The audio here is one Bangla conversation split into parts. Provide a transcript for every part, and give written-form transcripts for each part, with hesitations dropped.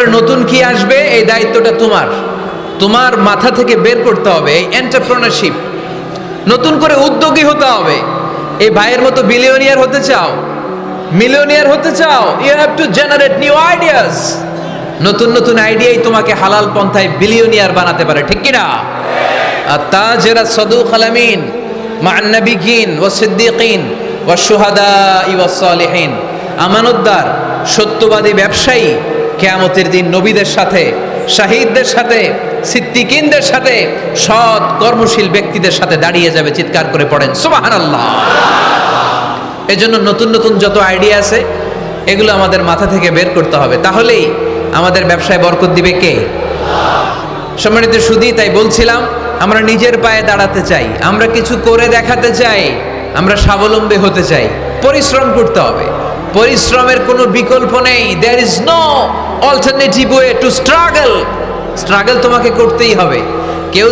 তারপরে নতুন কি আসবে এই দায়িত্বটা তোমার মাথা থেকে বের করতে হবে। এই এন্টারপ্রেনারশিপ, নতুন করে উদ্যোগী হতে হবে। এই ভাইয়ের মতো বিলিয়নিয়ার হতে চাও, মিলিয়নিয়ার হতে চাও, you have to generate new ideas. নতুন নতুন আইডিয়াই তোমাকে হালাল পন্থায় বিলিয়নিয়ার বানাতে পারে, ঠিক কিনা? আত-তাজিরা সাদুক আল-আমিন মা'আন নাবিয়্যিন ওয়াস সিদ্দীকিন ওয়াশ শুহাদাই ওয়াস সালিহিন। আমানতদার সত্যবাদী ব্যবসায়ী কিয়ামতের দিন নবীদের সাথে, শাহীদদের সাথে, সিদ্দীকিনদের সাথে, সৎ কর্মশীল ব্যক্তিদের সাথে দাঁড়িয়ে যাবে। চিৎকার করে পড়েন সুবহানাল্লাহ। এজন্য নতুন নতুন যত আইডিয়া আছে এগুলো আমাদের মাথা থেকে বের করতে হবে, তাহলেই আমাদের ব্যবসায় বরকত দিবে কে? সম্মানিত সুধী, তাই বলছিলাম আমরা নিজের পায়ে দাঁড়াতে চাই, আমরা কিছু করে দেখাতে চাই, আমরা স্বাবলম্বী হতে চাই। পরিশ্রম করতে হবে, পরিশ্রমের কোনো বিকল্প নেই। There is no alternative way to struggle. Struggle তোমাকে করতেই হবে। কেউ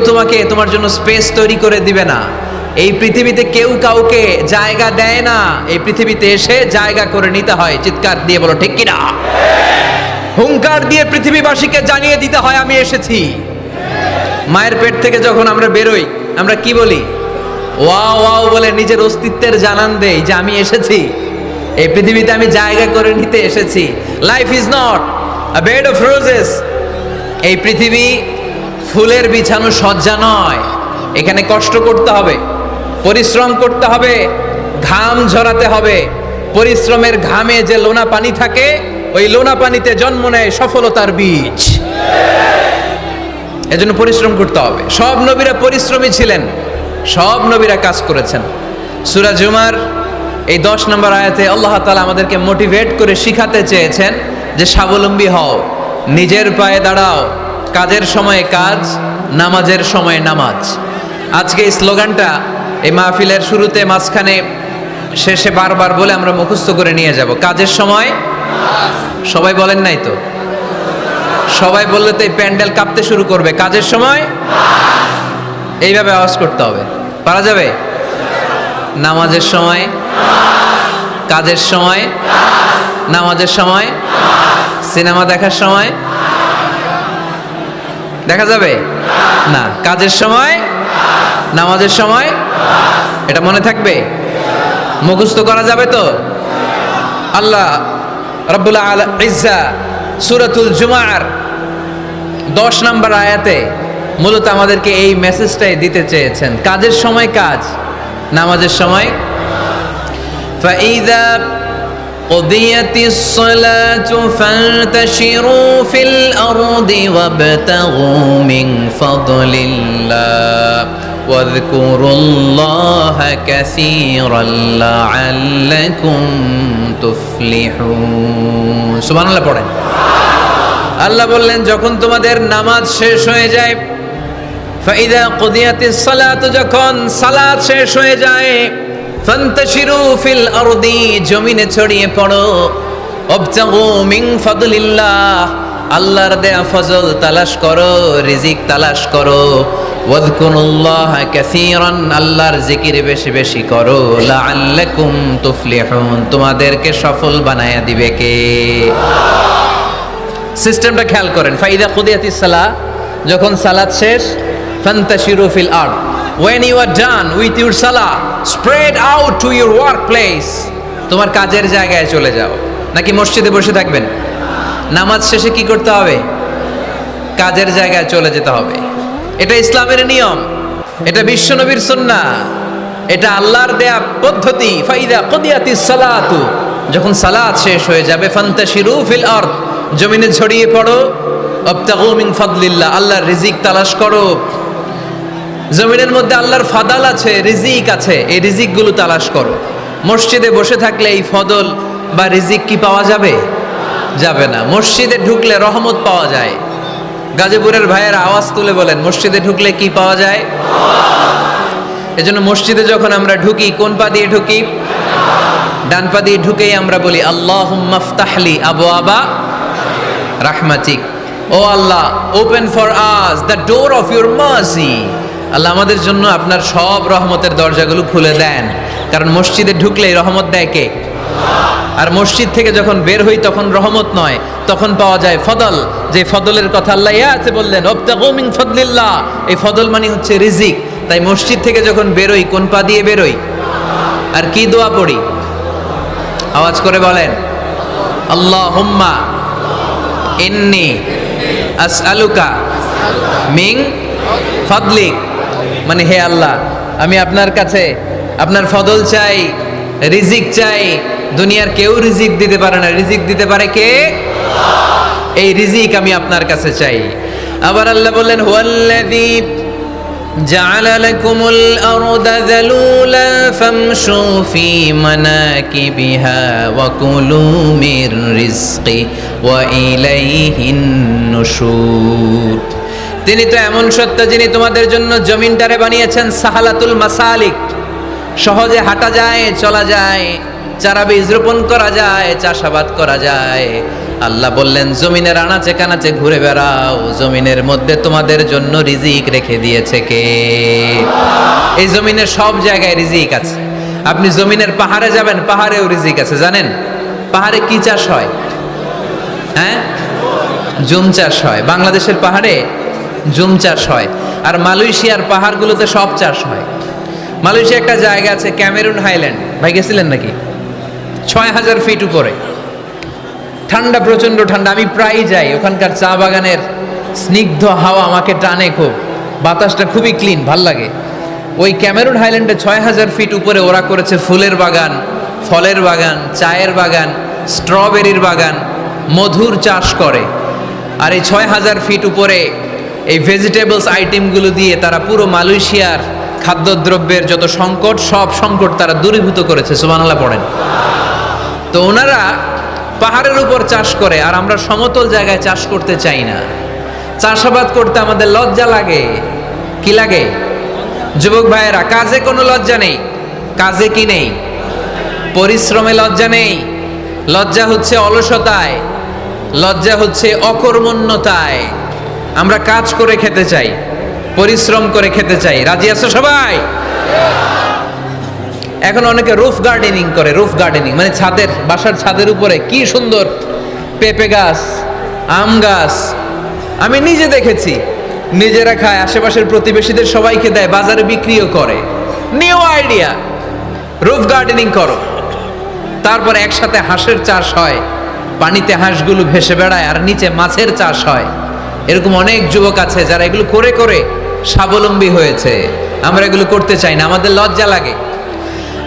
তোমার জন্য স্পেস তৈরি করে দিবে না। এই পৃথিবীতে কেউ কাউকে জায়গা দেয় না, এই পৃথিবীতে এসে জায়গা করে নিতে হয়। চিৎকার দিয়ে বলো ঠিক কিনা? হুঙ্কার দিয়ে পৃথিবীবাসীকে জানিয়ে দিতে হয় আমি এসেছি। মায়ের পেট থেকে যখন আমরা বেরোই আমরা কি বলি? ওয়াও ওয়াও বলে নিজের অস্তিত্বের জানান দেই যে আমি এসেছি, এই পৃথিবীতে আমি জায়গা করে নিতে এসেছি। Life is not a bed of roses. এই পৃথিবী ফুলের বিছানো সজ্জা নয়। এখানে কষ্ট করতে হবে, পরিশ্রম করতে হবে, ঘাম ঝরাতে হবে। পরিশ্রমের ঘামে যে লোনা পানি থাকে, ওই লোনা পানিতে জন্ম নেয় সফলতার বীজ। এজন্য পরিশ্রম করতে হবে। সব নবীরা পরিশ্রমী ছিলেন, সব নবীরা কাজ করেছেন। সূরা জুমার এই 10 নম্বর আয়াতে আল্লাহ তাআলা আমাদেরকে মোটিভেট করে শিখাতে চেয়েছেন যে স্বাবলম্বী হও, নিজের পায়ে দাঁড়াও, কাজের সময়ে কাজ, নামাজের সময়ে নামাজ। আজকে এই স্লোগানটা এই মাহফিলের শুরুতে, মাঝখানে, শেষে বারবার বলে আমরা মুখস্থ করে নিয়ে যাব। কাজের সময় সবাই বলেন নাই তো? সবাই বললে তো এই প্যান্ডেল কাঁপতে শুরু করবে। কাজের সময় এইভাবে আওয়াজ করতে হবে, পারা যাবে? নামাজের সময়, কাজের সময়, নামাজের সময়, সিনেমা দেখার সময় দেখা যাবে না? কাজের সময়, নামাজের সময়, এটা মনে থাকবে? মুখস্থ করা যাবে তো? আল্লাহ রাব্বুল ইজ্জা সূরাতুল জুমার 10 নম্বর আয়াতে মূলত আমাদেরকে এই মেসেজটাই দিতে চেয়েছেন। কাজের সময় কাজ, নামাজের সময়। ফাইযা কুদিয়াতিস সালাতু ফান্তাশিরু ফিল আরদি ওয়াবতাগু মিন ফাদলিল্লাহ ওয়াযকুরুল্লাহা কাসীরান লাআল্লাকুম তুফলিহুন। সুবহানাল্লাহ পড়েন। আল্লাহ বললেন যখন তোমাদের নামাজ শেষ হয়ে যায়, ফাইদা কুদিয়াতিস সালাতু, যখন সালাত শেষ হয়ে যায়, ফান্তাশিরু ফিল আরদি, জমিনে ছড়িয়ে পড়ো, ওয়াবতাগু মিন ফাদলিল্লাহ, আল্লাহর দেয়া ফজল তালাশ করো, রিজিক তালাশ করো, ওয়াযকুরুল্লাহা কাসীরান, আল্লাহর জিকির বেশি বেশি করো, লাআল্লাকুম তুফলিহুন, তোমাদেরকে সফল বানায়া দিবে কে? সিস্টেমটা খেয়াল করেন। ফাইদা কুদিয়াতিস সালাহ, যখন সালাত শেষ, ফান্তাশিরু ফিল আরদ, when you are done with your salah, spread out to your workplace, তোমার কাজের জায়গায় চলে যাও। নাকি মসজিদে বসে থাকবেন? নামাজ শেষে কি করতে হবে? কাজের জায়গায় চলে যেতে হবে। এটা ইসলামের নিয়ম, এটা বিশ্বনবীর সুন্নাহ, এটা আল্লাহর দেয়া পদ্ধতি। ফাইদা কুদিয়াতিস সালাতু, যখন সালাত শেষ হয়ে যাবে, ফান্তাশিরু ফিল আরদ, জমিনে ছড়িয়ে পড়ো, ওয়াবতাগু মিন ফাদলিল্লাহ, আল্লাহর রিজিক তালাশ করো। জমিনের মধ্যে আল্লাহর ফাদাল আছে, রিজিক আছে, এই রিজিকগুলো তালাশ করো। মসজিদে বসে থাকলে এই ফদল বা রিজিক কি পাওয়া যাবে? যাবে না। মসজিদে ঢুকলে রহমত পাওয়া যায়। গাজীপুরের ভাইয়েরা আওয়াজ তুলে বলেন, মসজিদে ঢুকলে কি পাওয়া যায়? এজন্য মসজিদে যখন আমরা ঢুকি, কোন পা দিয়ে ঢুকি? ডান পা দিয়ে ঢুকেই আমরা বলি আল্লাহুম্মা ফতাহলি আবওয়াবা রাহমাতিক, ও Allah open for us the door of your mercy, Allah আমাদের জন্য আপনার সব রহমতের দরজাগুলো খুলে দেন। কারণ মসজিদে ঢুকলেই রহমত দেয় কে? আর মসজিদ থেকে যখন বের হই তখন রহমত নয়, তখন পাওয়া যায় ফদল। যে ফদলের কথা আল্লাহ ইয়াতে বললেন, ওয়াবতাগু মিন ফাদলিল্লাহ। এই ফদল মানে হচ্ছে রিজিক। তাই মসজিদ থেকে যখন বেরোই কোন পা দিয়ে বেরোই আর কি দোয়া পড়ি? আওয়াজ করে বলেন, আল্লাহুম্মা ইন্নী আসআলুকা মিন ফাদলিক। মানে হে আল্লাহ, আমি আপনার কাছে আপনার ফদল চাই, রিজিক চাই। দুনিয়ার কেউ রিজিক দিতে পারে না, রিজিক দিতে পারে কে? এই রিজিক আমি আপনার কাছে চাই। আবার আল্লাহ বললেন, হুয়াল্লাযী জাআলা লাকুমুল আরদা যালুলা ফামশু ফি মানাকিবিহা ওয়া কুলু মির রিজকি ওয়া ইলাইহিন নুশুর। তিনি তো এমন সত্তা যিনি তোমাদের জন্য জমিনটারে বানিয়েছেন সাহালাতুল মাসালিক, সহজে হাঁটা যায়, চলা যায়, চারা বীজ রোপণ করা যায়, চাষাবাদ করা যায়। আল্লাহ বললেন, জমিনের আনাচে কানাচে ঘুরে বেড়াও, জমিনের মধ্যে তোমাদের জন্য রিজিক রেখে দিয়েছে কে? এই জমিনের সব জায়গায় রিজিক আছে। আপনি জমিনের পাহাড়ে যাবেন, পাহাড়েও রিজিক আছে। জানেন পাহাড়ে কি চাষ হয়? হ্যাঁ, জুম চাষ হয়। বাংলাদেশের পাহাড়ে জুম চাষ হয়, আর মালয়েশিয়ার পাহাড়গুলোতে সব চাষ হয়। মালয়েশিয়া একটা জায়গা আছে ক্যামেরুন হাইল্যান্ড, ভাই গেছিলেন নাকি? ৬,০০০ ফিট উপরে, ঠান্ডা, প্রচন্ড ঠান্ডা। আমি প্রায় যাই, ওখানকার চা বাগানের স্নিগ্ধ হাওয়া আমাকে টানে খুব, বাতাসটা খুবই ক্লিন, ভাল লাগে। ওই ক্যামেরুন হাইল্যান্ডে ৬,০০০ ফিট উপরে ওরা করেছে ফুলের বাগান, ফলের বাগান, চায়ের বাগান, স্ট্রবেরির বাগান, মধুর চাষ করে। আর এই ৬,০০০ ফিট উপরে এই ভেজিটেবলস আইটেমগুলো দিয়ে তারা পুরো মালয়েশিয়ার খাদ্যদ্রব্যের যত সংকট, সব সংকট তারা দূরীভূত করেছে। সুবহানাল্লাহ পড়েন। তো ওনারা পাহাড়ের উপর চাষ করে, আর আমরা সমতল জায়গায় চাষ করতে চাই না। চাষাবাদ করতে আমাদের লজ্জা লাগে। কি লাগে? যুবক ভাইয়েরা, কাজে কোনো লজ্জা নেই। কাজে কি নেই? পরিশ্রমে লজ্জা নেই। লজ্জা হচ্ছে অলসতায়, লজ্জা হচ্ছে অকর্মণ্যতায়। আমরা কাজ করে খেতে চাই, পরিশ্রম করে খেতে চাই। রাজি আছো সবাই? এখন অনেকে রুফ গার্ডেনিং করে। রুফ গার্ডেনিং মানে ছাদের, বাসার ছাদের উপরে কি সুন্দর পেঁপে গাছ, আম গাছ। আমি নিজে দেখেছি, নিজেরা খায়, আশেপাশের প্রতিবেশীদের সবাইকে দেয়, বাজারে বিক্রিও করে। নিউ আইডিয়া, রুফ গার্ডেনিং করো। তারপরে একসাথে হাঁসের চাষ হয়, পানিতে হাঁসগুলো ভেসে বেড়ায়, আর নিচে মাছের চাষ হয়। এরকম অনেক যুবক আছে যারা এগুলো করে করে স্বাবলম্বী হয়েছে। আমরা এগুলো করতে চাই না, আমাদের লজ্জা লাগে।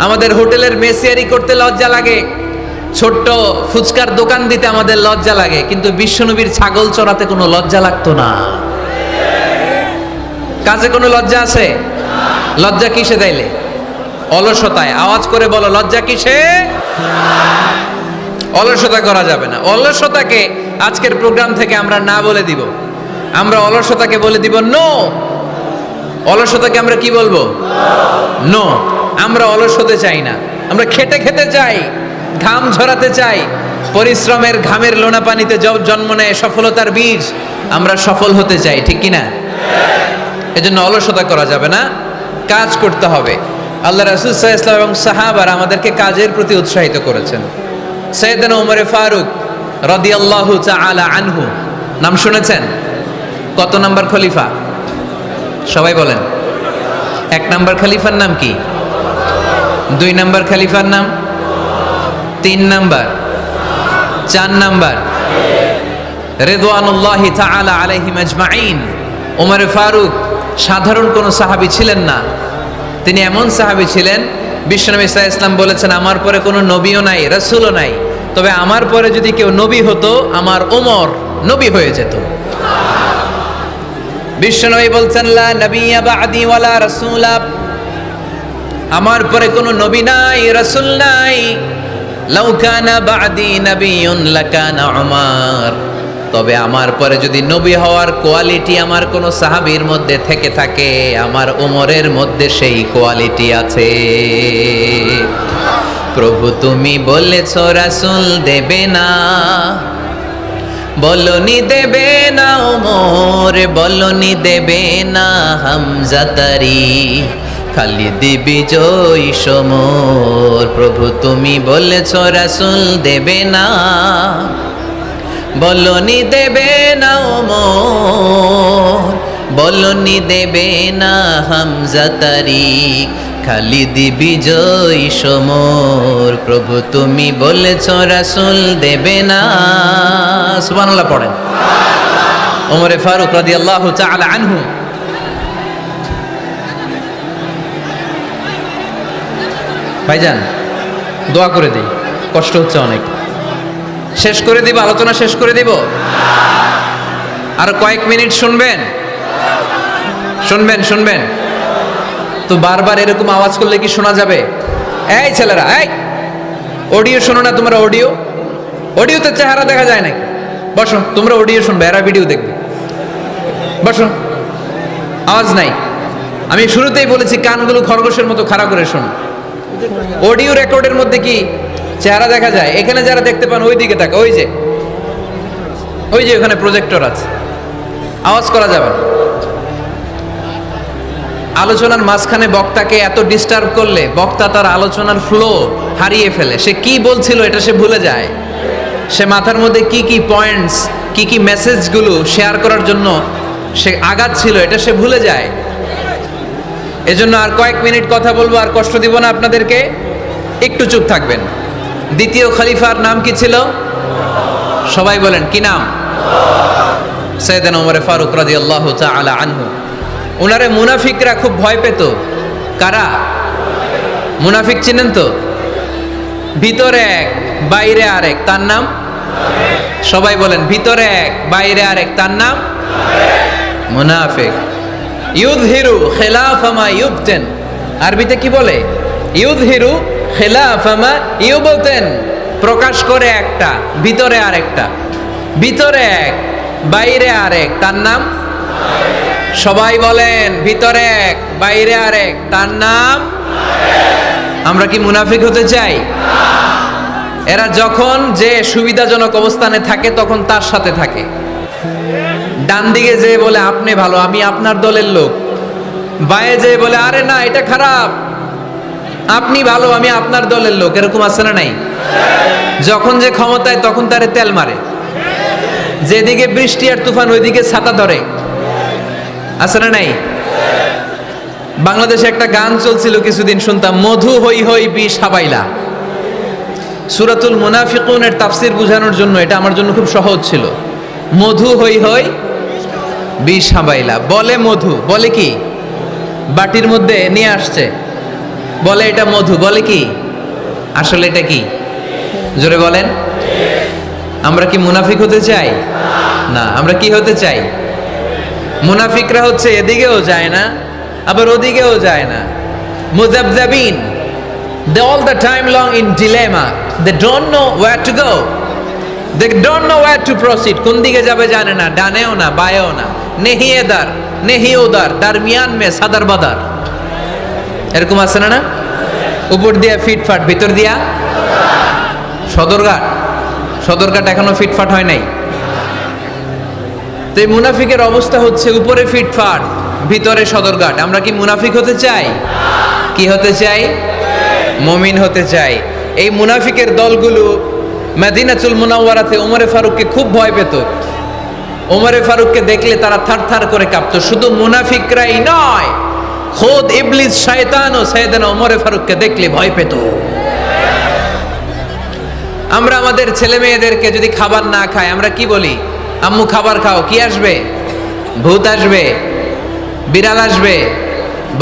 আমাদের হোটেলের মেসিয়ারি করতে লজ্জা লাগে, ছোট্ট ফুচকার দোকান দিতে আমাদের লজ্জা লাগে, কিন্তু বিশ্বনবীর ছাগল চড়াতে কোনো লজ্জা লাগতো না। কাজে কোনো লজ্জা আছে? লজ্জা কিসে তাইলে? অলসতায়। আওয়াজ করে বলো, লজ্জা কিসে? অলসতা করা যাবে না। অলসতাকে আজকের প্রোগ্রাম থেকে আমরা না বলে দিব। আমরা অলসতাকে বলে দিব নো। অলসতাকে আমরা কি বলবো? নো। আমরা অলস হতে চাই না, আমরা খেটে খেতে চাই, ঘাম ঝরাতে চাই। পরিশ্রমের ঘামের লোনা পানিতে জন্ম নেয় সফলতার বীজ। আমরা সফল হতে চাই, ঠিক কিনা? এজন্য অলসতা করা যাবে না, কাজ করতে হবে। আল্লাহ রাসূল সাল্লাল্লাহু আলাইহি ওয়াসাল্লাম এবং সাহাবারা আমাদেরকে কাজের প্রতি উৎসাহিত করেছেন। সাইয়েদনা ওমর ফারুক রাদিয়াল্লাহু তাআলা আনহু, নাম শুনেছেন? কত নাম্বার খলিফা? সবাই বলেন। 1 নাম্বার খলিফার নাম কি? 2 নাম্বার খলিফার নাম? 3 নাম্বার? 4 নাম্বার? রিদওয়ানুল্লাহি তাআলা আলাইহিম আজমাইন। ওমর ফারুক সাধারণ কোনো সাহাবী ছিলেন না, তিনি এমন সাহাবী ছিলেন, বিশ্বনবী সাল্লাল্লাহু আলাইহি ওয়াসাল্লাম বলেছেন, আমার পরে কোনো নবীও নাই, রাসূলও নাই, তবে আমার পরে যদি কেউ নবী হতো, আমার ওমর নবী হয়ে যেত। বিশ্বনবী বলছেন, লা নবিয়্যা বা'দি ওয়ালা রাসূলা, আমার পরে কোনো নবী নাই, রাসূল নাই। লাউ কানা বা'দি নাবিয়্যুন লাকানা উমর, তবে আমার পরে যদি নবী হওয়ার কোয়ালিটি আমার কোনো সাহাবীর মধ্যে থেকে থাকে, আমার ওমরের মধ্যে সেই কোয়ালিটি আছে। প্রভু তুমি বলেছো রাসূল দেবে না, বলনি দেবে না ওমর, বলনি দেবে না হামজা তারি, খালিদ বিজয়ী সমর। প্রভু তুমি বলেছ রাসূল দেবে না, বলনি দেবে না ওমর, বলনি দেবে না হামজা তারিক, খালিদ বিজয়ী সমর। প্রভু তুমি বলেছ রাসূল দেবে না। সুবহানাল্লাহ পড়েন। ওমরে ফারুক রাদিয়াল্লাহু তাআলা আনহু ভাইজান দোয়া করে দেই, কষ্ট হচ্ছে অনেক। শেষ করে দিব, আলোচনা শেষ করে দিব। আর কয়েক মিনিট শুনবেন, শুনবেন শুনবেন তো বারবার এরকম আওয়াজ করলে কি শোনা যাবে? এই ছেলেরা, এই অডিও শোনো না তোমরা? অডিও, অডিওতে চেহারা দেখা যায় নাকি? বসো, তোমরা অডিও শুনবে, এরা ভিডিও দেখবে। বসো, আওয়াজ নাই। আমি শুরুতেই বলেছি কানগুলো খরগোশের মতো খাড়া করে শোনো। অডিও রেকর্ডের মধ্যে কি চেহারা দেখা যায়? এখানে যারা দেখতে পান ওই দিকে থাকে, ওই যে ওখানে প্রজেক্টর আছে, আওয়াজ করা যাবে না। আলোচনার মাঝখানে বক্তাকে এত ডিস্টার্ব করলে বক্তা তার আলোচনার ফ্লো হারিয়ে ফেলে। সে কি বলছিল এটা সে ভুলে যায়। সে মাথার মধ্যে কি কি পয়েন্টস, কি কি মেসেজগুলো শেয়ার করার জন্য সে আগাচ্ছিল এটা সে ভুলে যায়। এজন্য আর কয়েক মিনিট কথা বলবো, আর কষ্ট দিব না আপনাদেরকে, একটু চুপ থাকবেন। দ্বিতীয় খলিফার নাম কি ছিল? সবাই বলেন কি নাম? সাইয়েদনা ওমর ফারুক রাদিয়াল্লাহু তাআলা আনহু। ওনারে মুনাফিকরা খুব ভয় পেত। কারা? মুনাফিক চিনেন তো? ভিতরে এক বাইরে আরেক, তার নাম? সবাই বলেন ভিতরে এক বাইরে আরেক, তার নাম মুনাফিক। ইউযহিরু খিলাফা মা ইউবতিন, আরবিতে কি বলে? ইউযহিরু খিলাফা মা ইউবতিন, প্রকাশ করে একটা, ভিতরে আরেকটা। ভিতরে এক বাইরে আরেক, তার নাম? সবাই বলেন ভিতরে এক বাইরে আরেক, তার নাম? আমরা কি মুনাফিক হতে চাই? এরা যখন যে সুবিধাজনক অবস্থানে থাকে তখন তার সাথে থাকে। ডান দিকে যে বলে আপনি ভালো, আমি আপনার দলের লোক। বায়ে যে বলে আরে না এটা খারাপ, আপনি ভালো, আমি আপনার দলের লোক। এরকম আছে না নাই? যখন যে ক্ষমতায় তখন তারে তেল মারে। যেদিকে বৃষ্টি আর তুফান ওইদিকে ছাতা ধরে। আছে না নাই? বাংলাদেশে একটা গান চলছিল কিছুদিন, শুনতাম, মধু হই হই বিষ হাবাইলা। সূরাতুল মুনাফিকুনের তাফসীর বোঝানোর জন্য এটা আমার জন্য খুব সহজ ছিল। মধু হই হই বিষ হাবাইলা। বলে মধু, বলে কি? বাটির মধ্যে নিয়ে আসছে, বলে এটা মধু, বলে কি? আসলে এটা কি? জোরে বলেন। আমরা কি মুনাফিক হতে চাই? না। আমরা কি হতে চাই? মুনাফিকরা হচ্ছে এদিকেও যায় না আবার ওদিকেও যায় না, মুযাবযাবিন। They all the time long in dilemma. They don't know where to go. They don't know where to proceed. কোন দিকে যাবে জানে না, ডানেও না বায়েও না। নেহি এদার নেহি ওদার, দারমিয়ান মে সাদার বাদার। এরকম আছে না? উপর দিয়া ফিটফাট, ভিতর দিয়া সদরঘাট। সদরঘাট এখনো ফিটফাট হয় নাই। তো এই মুনাফিকের অবস্থা হচ্ছে উপরে ফিটফাট, ভিতরে সদরঘাট। আমরা কি মুনাফিক হতে চাই? কি হতে চাই? মুমিন হতে চাই। এই মুনাফিকের দলগুলো মদিনাতুল মুনাওয়ারাতে ওমরে ফারুককে খুব ভয় পেত। ওমরে ফারুককে দেখলে তারা থারথার করে কাঁপতো। শুধু মুনাফিকরাই নয়, খোদ ইবলিস শয়তানও সাইয়েদনা ওমরে ফারুককে দেখলে ভয় পেত। আমরা আমাদের ছেলে মেয়েদেরকে যদি খাবার না খায় আমরা কি বলি? আম্মু খাবার খাও। কি আসবে? ভূত আসবে, বিড়াল আসবে,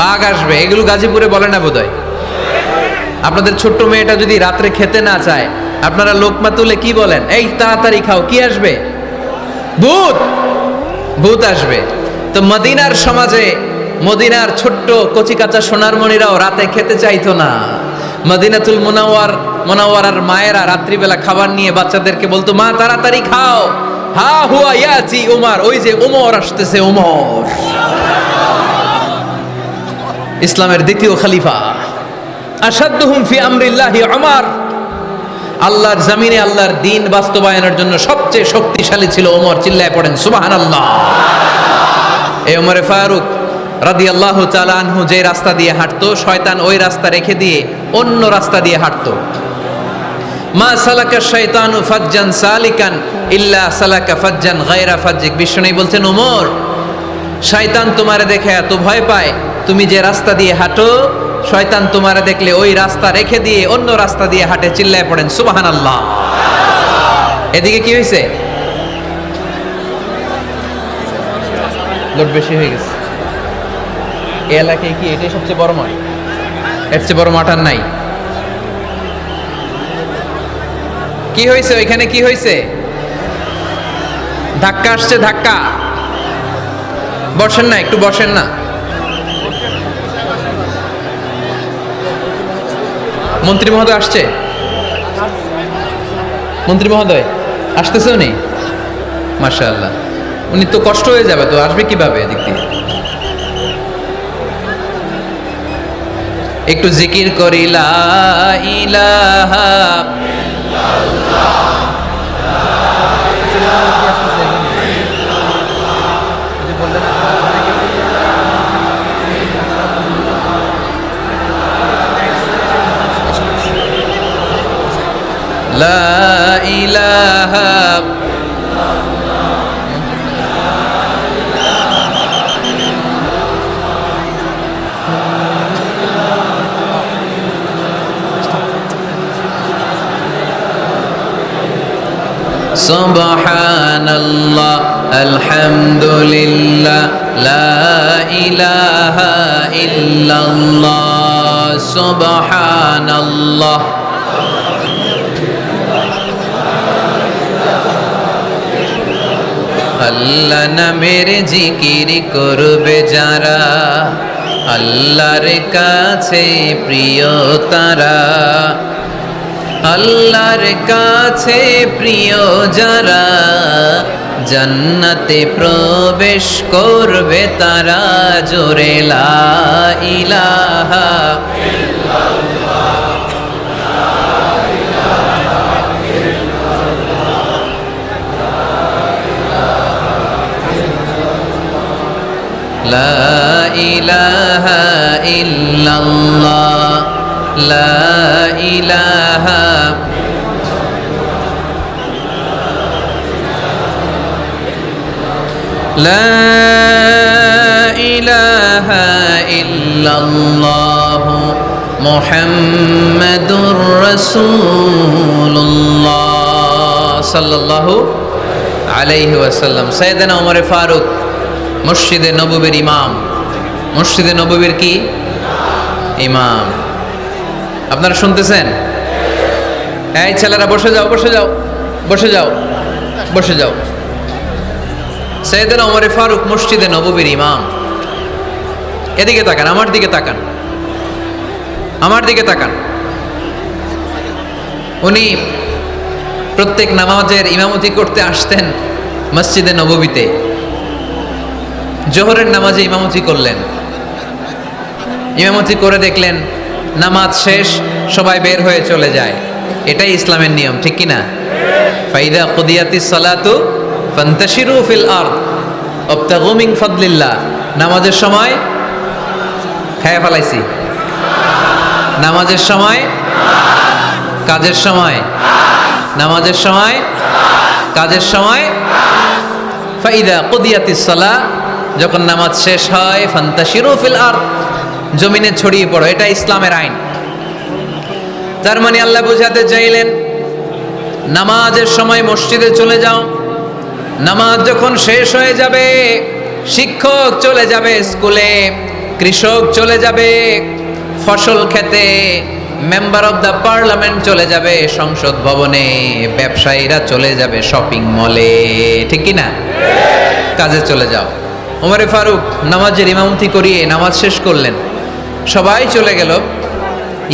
বাঘ আসবে। এগুলো গাজীপুরে বলে না বোধহয়। আপনাদের ছোট্ট মেয়েটা যদি রাত্রে খেতে না চায় আপনারা লোকমা তুলে কি বলেন? এই তাড়াতাড়ি খাও, কি আসবে? ভূত, ভূত আসবে। তো মদিনার সমাজে মদিনার ছোট্ট কচিকাচা সোনারমণিরাও রাতে খেতে চাইতো না। মদিনাতুল মুনাওয়ারার মায়েরা রাত্রিবেলা খাবার নিয়ে বাচ্চাদেরকে বলতো, মা তাড়াতাড়ি খাও, হা হুয়া ইয়াতি উমর, ওই যে উমর আসতেছে। উমর ইসলামের দ্বিতীয় খলিফা। আশাদ্দুহুম ফি আমরিল্লাহি উমর, আল্লাহর জমিনে আল্লাহর দ্বীন বাস্তবায়নের জন্য সবচেয়ে শক্তিশালী ছিল ওমর। চিল্লায় পড়েন সুবহানাল্লাহ। এই ওমরে ফারুক রাদিয়াল্লাহু তাআলা আনহু যে রাস্তা দিয়ে হাঁটতো, শয়তান ওই রাস্তা রেখে দিয়ে অন্য রাস্তা দিয়ে হাঁটতো। মা সালাকা শাইতানু ফাজ্জান সালিকান ইল্লা সালাকা ফাজ্জান গায়রা ফাজ্জিক। বিশ্বনবী বলছেন, ওমর, শয়তান তোমারে দেখে এত ভয় পায়, তুমি যে রাস্তা দিয়ে হাঁটো, শয়তান তোমারে দেখলে ওই রাস্তা রেখে দিয়ে অন্য রাস্তা দিয়ে হাঁটে। চিল্লায় পড়েন সুবহানাল্লাহ। এদিকে কি হয়েছে? লোড বেশি হয়ে গেছে। এই এলাকায় কি এটাই সবচেয়ে বড় মাঠ? এর চেয়ে বড় মাঠ আর নাই। কি হয়েছে ওইখানে? কি হয়েছে? ধাক্কা আসছে, ধাক্কা। বসেন না, একটু বসেন না। মন্ত্রী মহোদয় আসছে? মন্ত্রী মহোদয় আসতেছে উনি? মাশাআল্লাহ। উনি তো কষ্ট হয়ে যাবে, তো আসবে কিভাবে এদিক দিয়ে? একটু জিকির করি লা ইলাহা লা ইলাহা সুবহানাল্লাহ আলহামদুলিল্লাহ লা ইলাহা ইল্লাল্লাহ সুবহানাল্লাহ। আল্লাহ নামের জিকির করবে যারা, আল্লাহর কাছে প্রিয় তারা। আল্লাহর কাছে প্রিয় যারা, জান্নাতে প্রবেশ করবে তারা। জোরে লা ইলাহা লা ইলাহা ইল্লাল্লাহ লা ইলাহা লা ইলাহা ইল্লাল্লাহ মুহাম্মাদুর রাসূলুল্লাহ সাল্লাল্লাহু আলাইহি ওয়াসাল্লাম। সাইয়েদনা ওমর ফারুক মসজিদে নববীর ইমাম। মসজিদে নববীর কি ইমাম? আপনারা শুনতেছেন? এই ছেলেরা বসে যাও, বসে যাও, বসে যাও, বসে যাও। সাইয়েদনা ওমর ফারুক মসজিদে নববীর ইমাম। এদিকে তাকান, আমার দিকে তাকান, আমার দিকে তাকান। উনি প্রত্যেক নামাজের ইমামতি করতে আসতেন মসজিদে নববীতে। জোহরের নামাজে ইমামতি করলেন। ইমামতি করে দেখলেন নামাজ শেষ, সবাই বের হয়ে চলে যায়। এটাই ইসলামের নিয়ম, ঠিক কি না? ফাইদা কুদিয়াতিস সালাতু ফান্তাশিরু ফিল আরদ ওয়াবতাগু মিন ফাদলিল্লাহ। নামাজের সময় খেয়ে ফেলাইছি। নামাজের সময়, কাজের সময়, নামাজের সময়, কাজের সময়। ফাইদা কুদিয়াতিস সালাহ, যখন নামাজ শেষ হয়, ফান্তাশিরু ফিল আরদ, জমিনে ছড়িয়ে পড়ো। এটা ইসলামের আইন। তার মানে আল্লাহ বোঝাতে চাইলেন নামাজের সময় মসজিদে চলে যাও। নামাজ যখন শেষ হয়ে যাবে, শিক্ষক চলে যাবে স্কুলে, কৃষক চলে যাবে ফসল খেতে, মেম্বার অফ দ্য পার্লামেন্ট চলে যাবে সংসদ ভবনে, ব্যবসায়ীরা চলে যাবে শপিং মলে, ঠিক কি না? কাজে চলে যাও। ওমরে ফারুক নামাজের ইমামতি করিয়ে নামাজ শেষ করলেন। সবাই চলে গেল।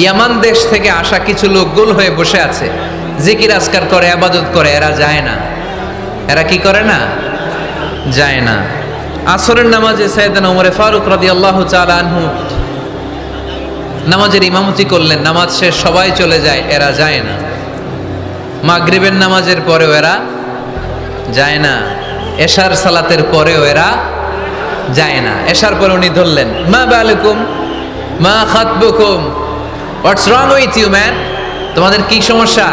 ইয়ামান দেশ থেকে আসা কিছু লোক গোল হয়ে বসে আছে, জিকির আজকার করে, আবাদত করে। এরা যায় না। এরা কি করে না? যায় না। আসরের নামাজে সাইয়েদনা ওমরে ফারুক রাদিয়াল্লাহু তাআলা আনহু নামাজের ইমামতি করলেন। নামাজ শেষ, সবাই চলে যায়, এরা যায় না। মাগরিবের নামাজের পরেও এরা যায় না। এশার সালাতের পরেও এরা যায় না। এশার পরে উনি ধরলেন, মা বালুকুম মা খাতবুকুম, হোয়াটস রং উইথ ইউ ম্যান, তোমাদের কি সমস্যা?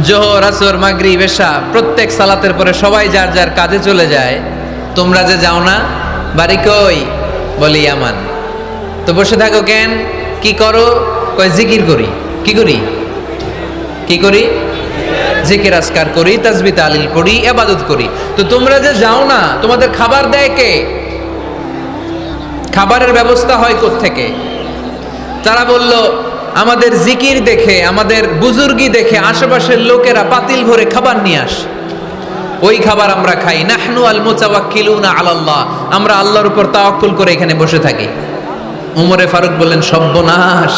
জোহর, আসর, মাগরিব, এশা প্রত্যেক সালাতের পরে সবাই যার যার কাজে চলে যায়, তোমরা যে যাও না, বাড়ি কই? বলি ইয়ামান। তো বসে থাকো কেন? কি করো? কয় জিকির করি। কি করি? কি করি? জিকির আজকার করি, তাসবিহ তাহলিল পড়ি, ইবাদত করি। তো তোমরা যে যাও না, তোমাদের খাবার দেয় কে? খাবারের ব্যবস্থা হয় কোত্থেকে? তারা বলল, আমাদের জিকির দেখে, আমাদের বুজুর্গি দেখে আশেপাশের লোকেরা পাতিল ভরে খাবার নিয়ে আসে, ওই খাবার আমরা খাই। নাহনু আল মুতাওয়াক্কিলুনা আলাল্লাহ, আমরা আল্লাহর উপর তাওয়াক্কুল করে এখানে বসে থাকি। উমরে ফারুক বললেন, সর্বনাশ,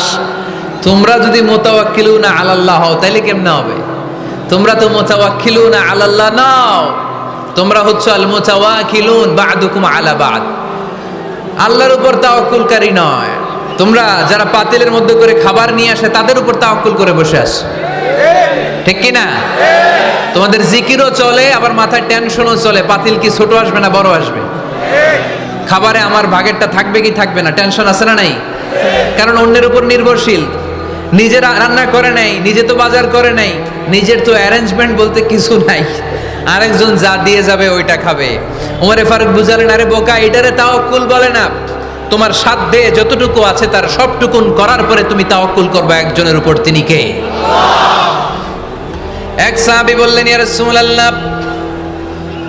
তোমরা যদি মুতাওয়াক্কিলুনা আলাল্লাহ হও তাহলে কেমনে হবে? তোমরা তো মুতাওয়াক্কিলুনা আলাল্লাহ নাও, তোমরা হচ্ছে আল মুতাওয়াক্কিলুন বা'দুকুম আলা বা'দ, আল্লাহর উপর তাওয়াক্কুলকারী নয়। তোমরা যারা পাতিলের মধ্যে করে খাবার নিয়ে আসে তাদের উপর তাওয়াক্কুল করে বসে আছো, ঠিক কি না? তোমাদের জিকিরও চলে, আবার মাথায় টেনশনও চলে, পাতিল কি ছোট আসবে না বড় আসবে, খাবারে আমার ভাগেরটা থাকবে কি থাকবে না, টেনশন আছে না নাই? কারণ অন্যের উপর নির্ভরশীল, নিজে রান্না করে নাই, নিজে তো বাজার করে নাই, নিজের তো অ্যারেঞ্জমেন্ট বলতে কিছু নাই, আরেকজন যা দিয়ে যাবে ওইটা খাবে। ওমরে ফারুক বুঝালেন, আরে বোকা, এটারে তাওয়াক্কুল বলে না। তোমার সাধ্যে যতটুকু আছে তার সবটুকুন করার পরে তুমি তাওয়াক্কুল করবে একজনের উপর, তিনি কে? এক সাহাবী বললেন, ইয়া রাসূলুল্লাহ,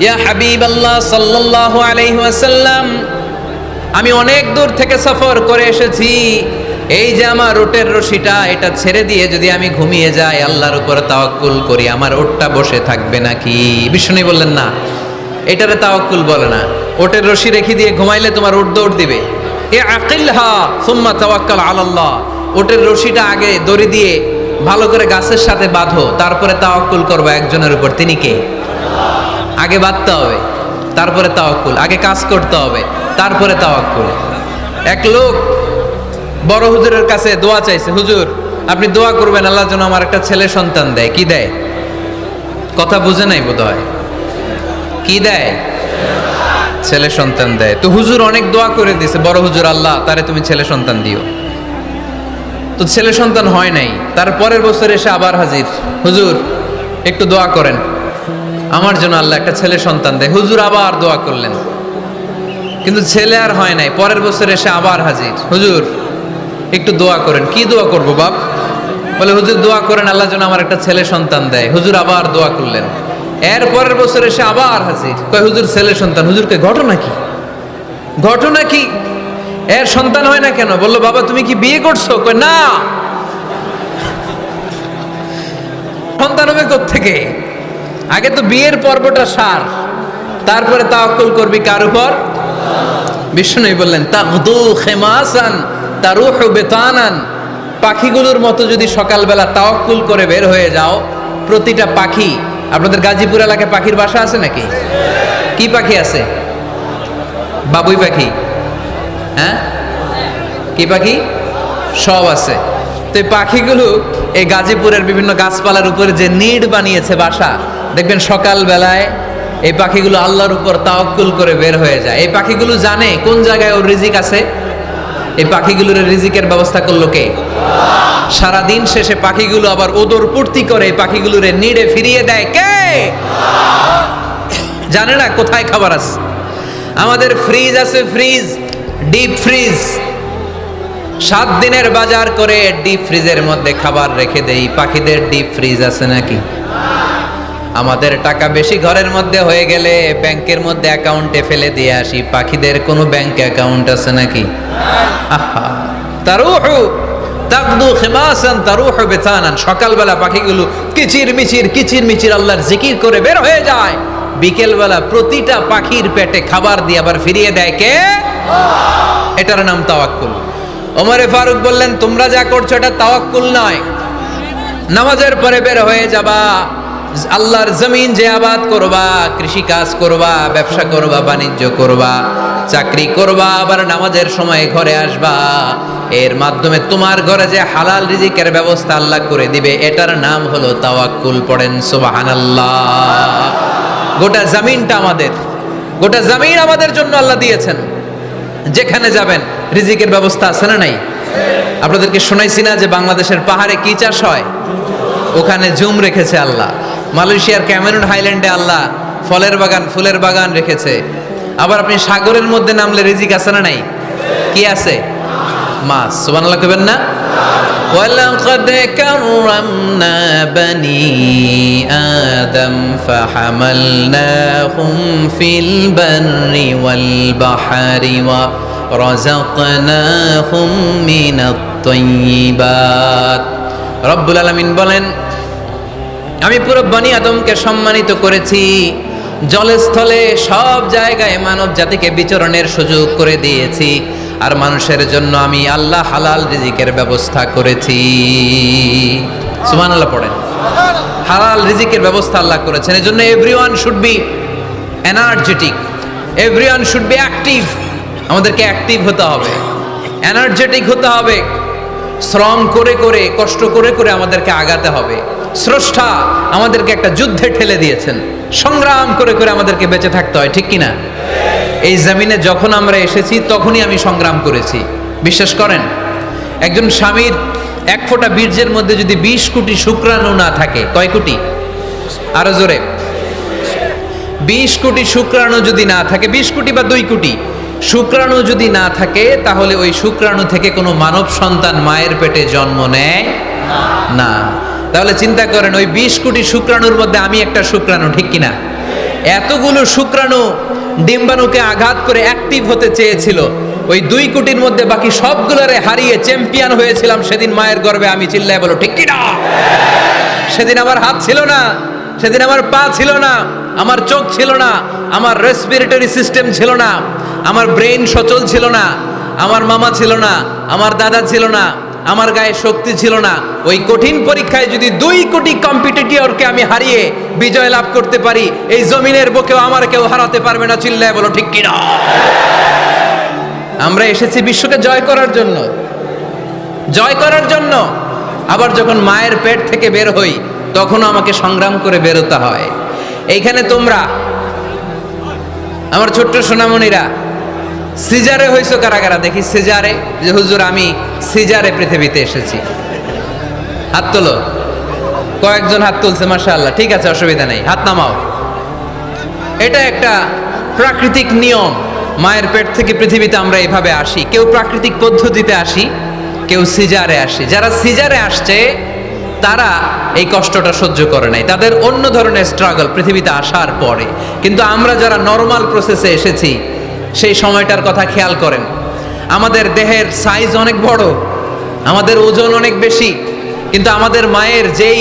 ইয়া হাবিবাল্লাহ সাল্লাল্লাহু আলাইহি ওয়াসাল্লাম, আমি অনেক দূর থেকে সফর করে এসেছি, এই যে আমার ওটের রশিটা, এটা ছেড়ে দিয়ে যদি আমি ঘুমিয়ে যাই, আল্লাহর উপর তাওয়াক্কুল করি, আমার ওটটা বসে থাকবে নাকি? বিষ্ণু বললেন, না, এটারে তাওয়াক্কুল বলে না। ওটের রশি রেখে দিয়ে ঘুমাইলে তোমার ওট দৌড় দিবে। এ আকিলহা সুম্মা তাওয়াক্কাল আলাল্লাহ, ওটের রশিটা আগে দড়ি দিয়ে ভালো করে গাছের সাথে বাঁধো, তারপরে তাওয়াক্কুল করবে একজনের উপর, তিনি কে? আগে বাঁধতে হবে, তারপরে তাওয়াক্কুল, আগে কাজ করতে হবে, তারপরে তাওয়াক্কুল। এক লোক বড় হুজুরের কাছে দোয়া চাইছে, হুজুর আপনি দোয়া করবেন আল্লাহ যেন আমার একটা ছেলে সন্তান দেয়। কি দেয়? কথা বুঝে নাই বোধ হয়। কি দেয়? ছেলে সন্তান দেয়। তো হুজুর অনেক দোয়া করে দিছে, বড় হুজুর, আল্লাহ তারে তুমি ছেলে সন্তান দিও। তো ছেলে সন্তান হয় নাই। তার পরের বছর এসে আবার হাজির, হুজুর একটু দোয়া করেন আমার জন্য আল্লাহ একটা ছেলে সন্তান দেয়। হুজুর আবার দোয়া করলেন, কিন্তু ছেলে আর হয় নাই। পরের বছর এসে আবার হাজির, হুজুর একটু দোয়া করেন। কি দোয়া করবো বাপ? বলে হুজুর দোয়া করেন আল্লাহ যেন আমার একটা ছেলে সন্তান দেয়। হুজুর আবার দোয়া করলেন। এর পরের বছর এসে আবার হাজির, কয় হুজুর ছেলে সন্তান। হুজুরকে ঘটনা কি? ঘটনা কি? এর সন্তান হয় না কেন? বললো বাবা তুমি কি বিয়ে করছো? কয় না। সন্তান হবে কোত্থেকে? আগে তো বিয়ের পর্বটা সার, তারপরে তাওয়াক্কুল করবি কার উপর? বিষ্ণু বললেন, তাগদু খেমাসান তারুহু বেতানান, পাখিগুলোর মতো যদি সকালবেলা তাওয়াক্কুল করে বের হয়ে যাও, প্রতিটা পাখি, আপনাদের গাজীপুর এলাকায় পাখির বাসা আছে নাকি? কি পাখি আছে? বাবুই পাখি, হ্যাঁ কি পাখি? সব আছে। তো এই পাখিগুলো এই গাজীপুরের বিভিন্ন গাছপালার উপরে যে নিড় বানিয়েছে বাসা, দেখবেন সকাল বেলায় এই পাখিগুলো আল্লাহর উপর তাওয়াক্কুল করে বের হয়ে যায়। এই পাখিগুলো জানে কোন জায়গায় ওর রিজিক আছে। এই পাখিগুলোর রিজিকের ব্যবস্থা করলো কে? সারাদিন শেষে পাখিগুলো আবার ওদর পূর্তি করে পাখিগুলোরে নিড়ে ফিরিয়ে দেয় কে? জানে না কোথায় খাবার আছে। আমাদের ফ্রিজ আছে, ফ্রিজ, ডিপ ফ্রিজ, 7 দিনের বাজার করে ডিপ ফ্রিজের মধ্যে খাবার রেখে দেই। পাখিদের ডিপ ফ্রিজ আছে নাকি? আমাদের টাকা বেশি ঘরের মধ্যে হয়ে গেলে ব্যাংকের মধ্যে অ্যাকাউন্টে ফেলে দিয়ে আসি। পাখিদের কোনো ব্যাংক অ্যাকাউন্ট আছে নাকি? আহা, তারুহু তাগদু খিমাসান তারুহু বিতানান, সকালবেলা পাখিগুলো কিচির মিচির আল্লাহর জিকির করে বের হয়ে যায়। বিকেলবেলা প্রতিটা পাখির পেটে খাবার দিয়ে আবার ফিরিয়ে দেয় কে? এটার নাম তাওয়াক্কুল। ওমরে ফারুক বললেন, তোমরা যা করছো এটা তাওয়াক্কুল নয়। নামাজের পরে বের হয়ে যাবা, আল্লাহর জমিন যে আবাদ করবা, কৃষি কাজ করবা, ব্যবসা করবা, বাণিজ্য করবা, চাকরি করবা, আবার নামাজের সময় ঘরে আসবা। এর মাধ্যমে তোমার ঘরে যে হালাল রিজিকের ব্যবস্থা আল্লাহ করে দিবে, এটার নাম হলো তাওয়াক্কুল। পড়েন সুবহানাল্লাহ। গোটা জমিনটা আমাদের, গোটা জমিন আমাদের জন্য আল্লাহ দিয়েছেন। যেখানে যাবেন রিজিকের ব্যবস্থা আছে না নাই? আপনাদেরকে শোনাইছি না যে বাংলাদেশের পাহাড়ে কি চাষ হয়? ওখানে জুম রেখেছে আল্লাহ। মালয়েশিয়ার ক্যামেরুন হাইল্যান্ডে আল্লাহ ফলের বাগান, ফুলের বাগান রেখেছে। আবার আপনি সাগরের মধ্যে নামলে রিজিক আছে না নাই? কি আছে? মাছ। সুবহানাল্লাহ কইবেন না? ওয়ালাকাদ কাররামনা বানি আদম ফাহামালনাহুম ফিল বাররি ওয়াল বাহরি ওয়া রাযাকনাহুম মিনাত তাইয়্যিবাত। রব্বুল আলামিন বলেন, আমি পুরো বনি আদমকে সম্মানিত করেছি, জলে স্থলে সব জায়গায় মানব জাতিকে বিচরণের সুযোগ করে দিয়েছি, আর মানুষের জন্য আমি আল্লাহ হালাল রিজিকের ব্যবস্থা করেছি। সুবহানাল্লাহ পড়েন। হালাল রিজিকের ব্যবস্থা আল্লাহ করেছেন। এজন্য everyone should be energetic, everyone should be active. আমাদেরকে অ্যাক্টিভ হতে হবে, এনার্জেটিক হতে হবে। শ্রম করে করে, কষ্ট করে করে আমাদেরকে আগাতে হবে। স্রষ্টা আমাদেরকে একটা যুদ্ধে ঠেলে দিয়েছেন, সংগ্রাম করে করে আমাদেরকে বেঁচে থাকতে হয়, ঠিক কিনা? এই জমিনে যখন আমরা এসেছি তখনই আমি সংগ্রাম করেছি। বিশ্বাস করেন, একজন স্বামীর এক ফোঁটা বীর্যের মধ্যে যদি 20 কোটি শুক্রাণু না থাকে, কয় কোটি? আরো জোরে। 20 কোটি শুক্রাণু যদি না থাকে, 20 কোটি বা 2 কোটি শুক্রাণু যদি না থাকে, তাহলে ওই শুক্রাণু থেকে কোনো মানব সন্তান মায়ের পেটে জন্ম নেয় না। তাহলে চিন্তা করেন, ওই 20 কোটি শুক্রাণুর মধ্যে আমি একটা শুক্রাণু, ঠিক কিনা? এতগুলো শুক্রাণু ডিম্বাণুকে আঘাত করে অ্যাক্টিভ হতে চেয়েছিল, ওই 2 কোটির মধ্যে বাকি সবগুলোরে হারিয়ে চ্যাম্পিয়ন হয়েছিলাম সেদিন মায়ের গর্ভে আমি। চিল্লায় বলো ঠিক কিনা? সেদিন আমার হাত ছিল না, সেদিন আমার পা ছিল না, আমার চোখ ছিল না, আমার রেসপিরেটরি সিস্টেম ছিল না, আমার ব্রেন সচল ছিল না, আমার মামা ছিল না, আমার দাদা ছিল না, আমার গায়ে শক্তি ছিল না। ওই কঠিন পরীক্ষায় যদি 2 কোটি কম্পিটিটরকে আমি হারিয়ে বিজয় লাভ করতে পারি, এই জমিনের বুকেও আমার কেউ হারাতে পারবে না। চিল্লায় বলো ঠিক কিনা? আমরা এসেছি বিশ্বকে জয় করার জন্য, জয় করার জন্য। আবার যখন মায়ের পেট থেকে বের হই তখনও আমাকে সংগ্রাম করে বেরোতে হয়। এইখানে তোমরা আমার ছোট্ট সোনামণিরা সিজারে হইছো কারা কারা? দেখি সিজারে, যে হুজুর আমি সিজারে পৃথিবীতে এসেছি। হাত তোলো। কয়েকজন হাত তুলছে, মাশাআল্লাহ। ঠিক আছে, অসুবিধা নেই, হাত নামাও। এটা একটা প্রাকৃতিক নিয়ম। মায়ের পেট থেকে পৃথিবীতে আমরা এভাবে আসি। কেউ প্রাকৃতিক পদ্ধতিতে আসি, কেউ সিজারে আসি। যারা সিজারে আসছে তারা এই কষ্টটা সহ্য করে নাই, তাদের অন্য ধরনের স্ট্রাগল পৃথিবীতে আসার পরে। কিন্তু আমরা যারা নর্মাল প্রসেসে এসেছি সেই সময়টার কথা খেয়াল করেন। আমাদের দেহের সাইজ অনেক বড়, আমাদের ওজন অনেক বেশি, কিন্তু আমাদের মায়ের যেই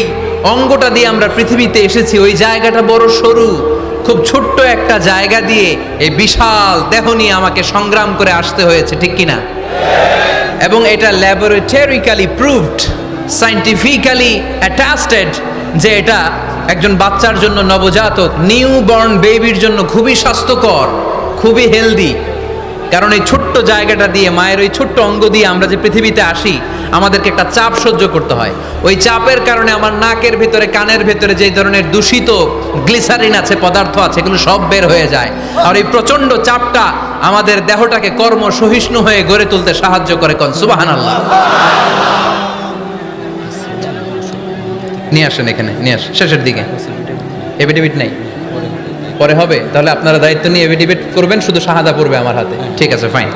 অঙ্গটা দিয়ে আমরা পৃথিবীতে এসেছি ওই জায়গাটা বড় সরু। খুব ছোট্ট একটা জায়গা দিয়ে এই বিশাল দেহ নিয়ে আমাকে সংগ্রাম করে আসতে হয়েছে, ঠিক কিনা? এবং এটা ল্যাবরেটরিক্যালি প্রুভড, সায়েন্টিফিক্যালি অ্যাটাস্টেড যে এটা একজন বাচ্চার জন্য, নবজাতক নিউ বর্ন বেবির জন্য খুবই স্বাস্থ্যকর, খুবই হেলদি। কারণ এই ছোট্ট জায়গাটা দিয়ে, মায়ের ওই ছোট্ট অঙ্গ দিয়ে আমরা যে পৃথিবীতে আসি, আমাদেরকে একটা চাপ সহ্য করতে হয়। ওই চাপের কারণে আমার নাকের ভিতরে, কানের ভিতরে যে ধরনের দূষিত গ্লিসারিন আছে, পদার্থ আছে, এগুলো সব বের হয়ে যায়। আর এই প্রচন্ড চাপটা আমাদের দেহটাকে কর্ম সহিষ্ণু হয়ে গড়ে তুলতে সাহায্য করে। কোন সুবহানাল্লাহ। নিয়ে আসেন এখানে, নিয়ে আসেন শেষের দিকে। এফিডেভিট নাই, পরে হবে। তাহলে আপনারা দায়িত্ব নিয়ে এফিডেভিট করবেন, শুধু শাহাদা পড়বে আমার হাতে। ঠিক আছে, ফাইন।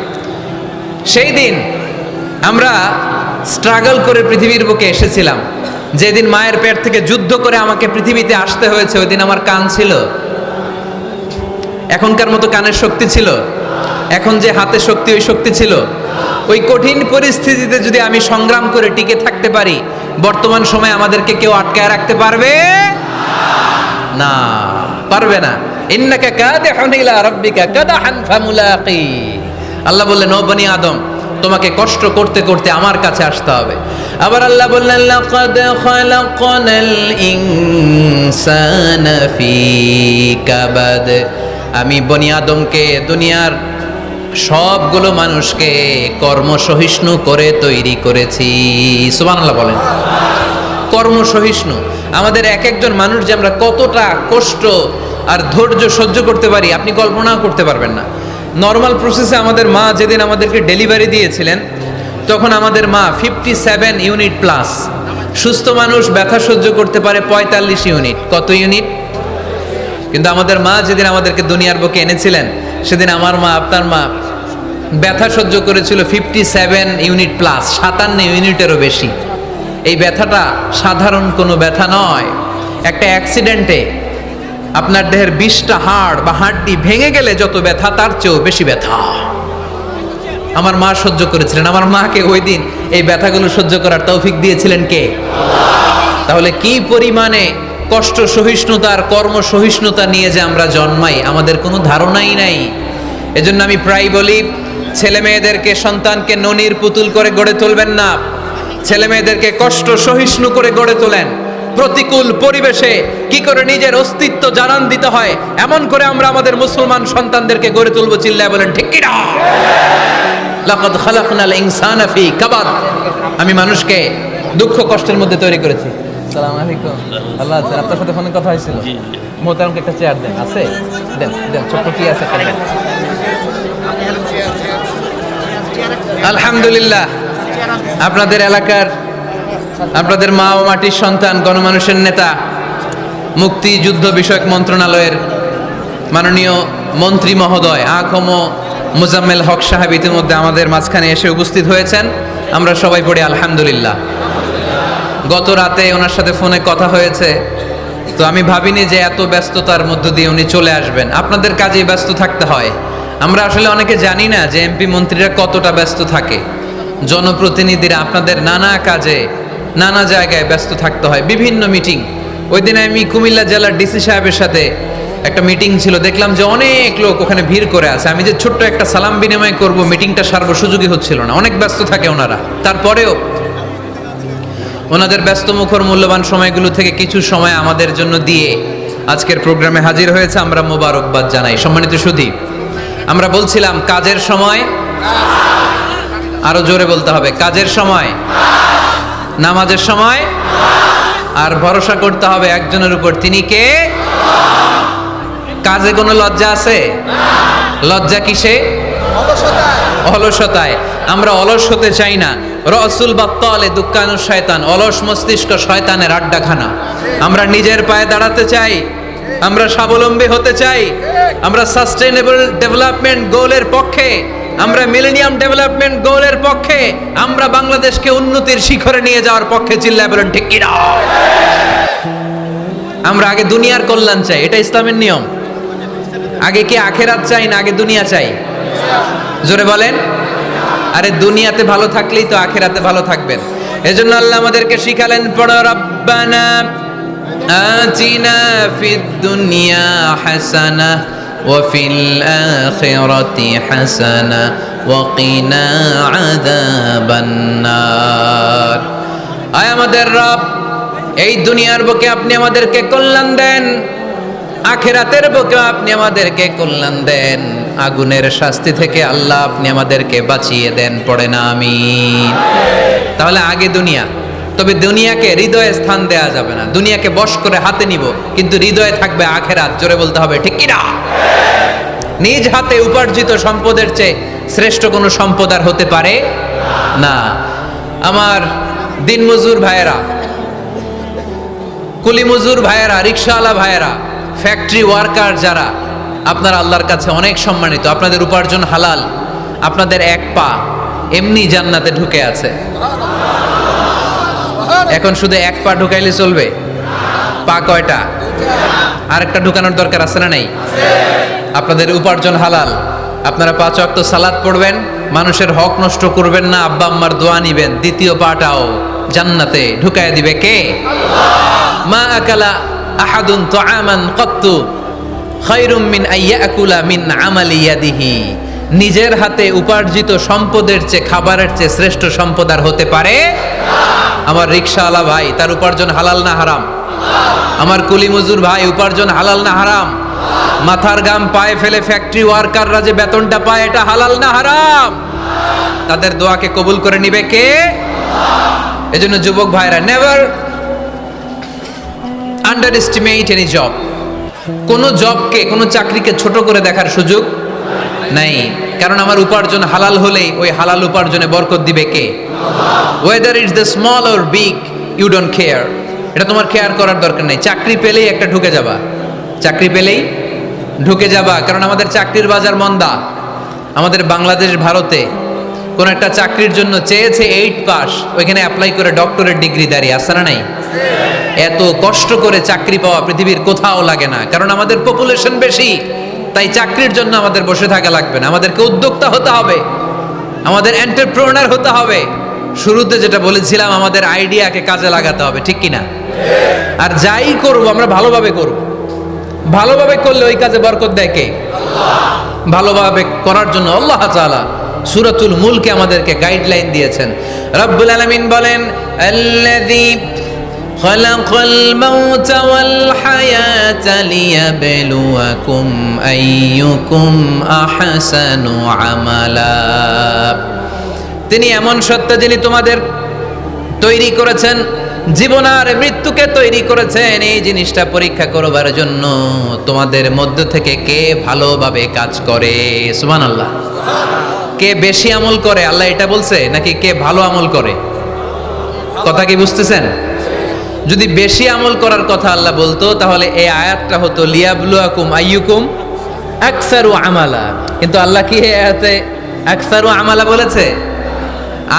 সেই দিন আমরা স্ট্রাগল করে পৃথিবীর বুকে এসেছিলাম। যেদিন মায়ের পেট থেকে যুদ্ধ করে আমাকে পৃথিবীতে আসতে হয়েছে, ওই দিন আমার কান ছিল? এখনকার মতো কানের শক্তি ছিল? এখন যে হাতে শক্তি, ওই শক্তি ছিল? ওই কঠিন পরিস্থিতিতে যদি আমি সংগ্রাম করে টিকে থাকতে পারি, বর্তমান সময়ে আমাদেরকে কেউ আটকায় রাখতে পারবে না, পারবে না। ইন্নাকা কাদিহুন ইলা রাব্বিকা কাদাহান ফামুলাকি। আল্লাহ বললেন, ও বনি আদম, তোমাকে কষ্ট করতে করতে আমার কাছে আসতে হবে। আবার আল্লাহ বললেন, লাকাদ খালাকনাল ইনসানা ফি কাবাদ। আমি বনি আদমকে, দুনিয়ার সবগুলো মানুষকে কর্মসহিষ্ণু করে তৈরি করেছি। সুবহানাল্লাহ বলেন। কর্মসহিষ্ণু। আমাদের এক একজন মানুষ যে আমরা কতটা কষ্ট আর ধৈর্য সহ্য করতে পারি আপনি কল্পনাও করতে পারবেন না। নর্মাল প্রসেসে আমাদের মা যেদিন আমাদেরকে ডেলিভারি দিয়েছিলেন তখন আমাদের মা 57 ইউনিট প্লাস। সুস্থ মানুষ ব্যথা সহ্য করতে পারে 45 ইউনিট। কত ইউনিট? কিন্তু আমাদের মা যেদিন আমাদেরকে দুনিয়ার বুকে এনেছিলেন সেদিন আমার মা, আপনার মা ব্যথা সহ্য করেছিল 57 ইউনিট প্লাস, 57 ইউনিটেরও বেশি। এই ব্যথাটা সাধারণ কোনো ব্যথা নয়। একটা অ্যাক্সিডেন্টে আপনার দেহের 20টা হাড় বা হাড্ডি ভেঙে গেলে যত ব্যথা তার চেয়েও বেশি ব্যথা আমার মা সহ্য করেছিলেন। আমার মাকে ওই দিন এই ব্যথাগুলো সহ্য করার তৌফিক দিয়েছিলেন কে? তাহলে কি পরিমাণে কষ্ট সহিষ্ণুতার, কর্ম সহিষ্ণুতা নিয়ে যে আমরা জন্মাই আমাদের কোনো ধারণাই নাই। এজন্য আমি প্রায় বলি, ছেলে মেয়েদেরকে, সন্তানকে ননির পুতুল করে গড়ে তুলবেন না। ছেলে মেয়েদেরকে কষ্ট সহিষ্ণু করে গড়ে তোলেন। প্রতিকূল পরিবেশে কি করে নিজের অস্তিত্ব জানান দিতে হয় এমন করে আমরা আমাদের মুসলমান সন্তানদেরকে গড়ে তুলবো। চিল্লায় বলেন ঠিক কিনা? লাকাদ খালাকনাল ইনসানা ফি কাবাদ। আমি মানুষকে দুঃখ কষ্টের মধ্যে তৈরি করেছি। আসসালামু আলাইকুম। আল্লাহ আছে, আপনার সাথে ফোনে কথা হয়েছিল। মোহতারামকে একটা চেয়ার দেন। আছে? দেন দেন, ছোট্ট কি আছে? আলহামদুলিল্লাহ, আপনাদের এলাকার, আপনাদের মা ও মাটির সন্তান, গণমানুষের নেতা, মুক্তিযুদ্ধ বিষয়ক মন্ত্রণালয়ের মাননীয় মন্ত্রী মহোদয় আ.ক.ম মুজাম্মেল হক সাহেব ইতিমধ্যে আমাদের মাঝখানে এসে উপস্থিত হয়েছেন। আমরা সবাই পড়ি আলহামদুলিল্লাহ। গত রাতে ওনার সাথে ফোনে কথা হয়েছে, তো আমি ভাবিনি যে এত ব্যস্ততার মধ্য দিয়ে উনি চলে আসবেন। আপনাদের কাজেই ব্যস্ত থাকতে হয়। আমরা আসলে অনেকে জানি না যে এমপি মন্ত্রীরা কতটা ব্যস্ত থাকে। জনপ্রতিনিধিরা আপনাদের নানা কাজে, নানা জায়গায় ব্যস্ত থাকতে হয়, বিভিন্ন মিটিং। ওই দিন আমি কুমিল্লা জেলার ডিসি সাহেবের সাথে একটা মিটিং ছিল, দেখলাম যে অনেক লোক ওখানে ভিড় করে আছে। আমি যে ছোট্ট একটা সালাম বিনিময় করব, মিটিংটা সার্ব সুযোগই হচ্ছিল না, অনেক ব্যস্ত থাকে ওনারা। তারপরেও ওনাদের ব্যস্তমুখর মূল্যবান সময়গুলো থেকে কিছু সময় আমাদের জন্য দিয়ে আজকের প্রোগ্রামে হাজির হয়েছে। আমরা মোবারকবাদ জানাই। সম্মানিত সুধী, আমরা বলছিলাম কাজের সময়, আরো জোরে বলতে হবে, কাজের সময়, নামাজের সময়, আর ভরসা করতে হবে একজনের উপর, তিনি কে? কাজে কোনো লজ্জা আছে? লজ্জা কিসে? অলসতায়। আমরা অলস হতে চাই না। রসুল বাত্তালে দুঃখানু শয়তান, অলস মস্তিষ্ক শয়তানের আড্ডাখানা। আমরা নিজের পায়ে দাঁড়াতে চাই, আমরা স্বাবলম্বী হতে চাই, আমরা সাস্টেইনেবল ডেভেলপমেন্ট গোলের পক্ষে, আমরা মিলেনিয়াম ডেভেলপমেন্ট গোলের পক্ষে, আমরা বাংলাদেশকে উন্নতির শিখরে নিয়ে যাওয়ার পক্ষে। চিল্লায় বলেন ঠিক কিনা? আমরা আগে দুনিয়ার কল্যাণ চাই, এটা ইসলামের নিয়ম। আগে কি আখেরাত চাই না আগে দুনিয়া চাই? জোরে বলেন। আরে দুনিয়াতে ভালো থাকলেই তো আখেরাতে ভালো থাকবেন। এজন্য আল্লাহ আমাদেরকে শিখালেন, পড়ো রব্বানা আতিনা ফিদ দুনিয়া হাসানা ওয়া ফিল আখিরাতি হাসানা ওয়া কিনা আযাবান নার। আয় আমাদের রব, এই দুনিয়ার বুকে আপনি আমাদেরকে কল্যাণ দেন, আখিরাতের বুকে আপনি আমাদেরকে কল্যাণ দেন, আগুনের শাস্তি থেকে আল্লাহ আপনি আমাদেরকে বাঁচিয়ে দেন। পড়ে না আমিন। তাহলে আগে দুনিয়া, তবে দুনিয়াকে হৃদয়ে স্থান দেয়া যাবে না। দুনিয়াকে বশ করে হাতে নিব, কিন্তু হৃদয়ে থাকবে আখিরাত। জোরে বলতে হবে ঠিক কিনা? নিজ হাতে উপার্জিত সম্পদের চেয়ে শ্রেষ্ঠ কোনো সম্পদ আর হতে পারে না। আমার দিনমজুর ভাইয়েরা, কুলিমজুর ভাইয়েরা, রিকশাওয়ালা ভাইয়েরা, ফ্যাক্টরি ওয়ার্কার যারা, আপনারা আল্লাহর কাছে অনেক সম্মানিত। আপনাদের উপার্জন হালাল। আপনাদের এক পা এমনি জান্নাতে ঢুকে আছে। এখন শুধু এক পা ঢুকাইলে চলবে? পা কয়টা? আরেকটা ঢুকানোর দরকার আছে না নাই? আপনাদের উপার্জন হালাল। আপনারা 5 ওয়াক্ত সালাত পড়বেন, মানুষের হক নষ্ট করবেন না, আব্বা আম্মার দোয়া নিবেন। দ্বিতীয় পাটাও জান্নাতে ঢুকায় দিবে কে? মা আকালা আহাদুন তুআমান কত্তু খায়রুম মিন আইয়াকুলা মিন আমালি ইয়াদিহি। নিজের হাতে উপার্জিত সম্পদের চেয়ে, খাবারের চেয়ে শ্রেষ্ঠ সম্পদ আর হতে পারে? আমার রিকশাওয়ালা ভাই, তার উপার্জন হালাল না হারাম? আমার কুলিমজুর ভাই, উপার্জন হালাল না হারাম? মাথার ঘাম পায়ে ফেলে ফ্যাক্টরি ওয়ার্কাররা যে বেতনটা পায়, এটা হালাল না হারাম? তাদের দোয়াকে কবুল করে নিবে কে? এজন্য যুবক ভাইরা, never under estimate any job. কোন জবকে, কোন চাকরিকে ছোট করে দেখার সুযোগ নাই, কারণ আমার উপার্জন হালাল হলেই ওই হালাল উপার্জনে বরকত দিবে কে? Whether it's the small or big, you don't care, এটা তোমার কেয়ার করার দরকার নেই। চাকরি পেলেই একটা ঢুকে যাবা, চাকরি পেলেই ঢুকে যাবা, কারণ আমাদের চাকরির বাজার মন্দা। আমাদের বাংলাদেশ ভারতে কোন একটা চাকরির জন্য চেয়েছে 8 পাস, ওইখানে অ্যাপ্লাই করে ডক্টরেট ডিগ্রি দাঁড়িয়ে আসে না নাই? এত কষ্ট করে চাকরি পাওয়া পৃথিবীর কোথাও লাগে না, কারণ আমাদের পপুলেশন বেশি, তাই চাকরির জন্য আমাদের বসে থাকা লাগবে না। আমাদেরকে উদ্যোক্তা হতে হবে, আমাদের এন্টারপ্রেনার হতে হবে। শুরুতে যেটা বলেছিলাম, আমাদের আইডিয়াকে কাজে লাগাতে হবে, ঠিক কিনা? আর যাই করব আমরা ভালোভাবে করব, ভালোভাবে করলে ওই কাজে বরকত দেয় কে? ভালোভাবে করার জন্য আল্লাহ তাআলা সূরাতুল মুলকে আমাদেরকে গাইডলাইন দিয়েছেন। রব্বুল আলামিন বলেন, আল্লাযী খালাকাল মাউতা ওয়াল হায়াতা লিয়াবলুয়াকুম আইয়ুকুম আহসানু আমালা। তিনি এমন সত্তা যিনি তোমাদের তৈরি করেছেন, জীবন আর মৃত্যুকে তৈরি করেছেন এই জিনিসটা পরীক্ষা করবার জন্য, তোমাদের মধ্য থেকে কে ভালোভাবে কাজ করে। সুবহানাল্লাহ। কে বেশি আমল করে, আল্লাহ এটা বলছে, নাকি কে ভালো আমল করে? কথা কি বুঝতেছেন? যদি বেশি আমল করার কথা আল্লাহ বলতো, তাহলে এই আয়াতটা হতো লিয়াবলুয়াকুম আইয়ুকুম আকসারু আমালা। কিন্তু আল্লাহ কি এই আয়াতে আকসারু আমালা বলেছে?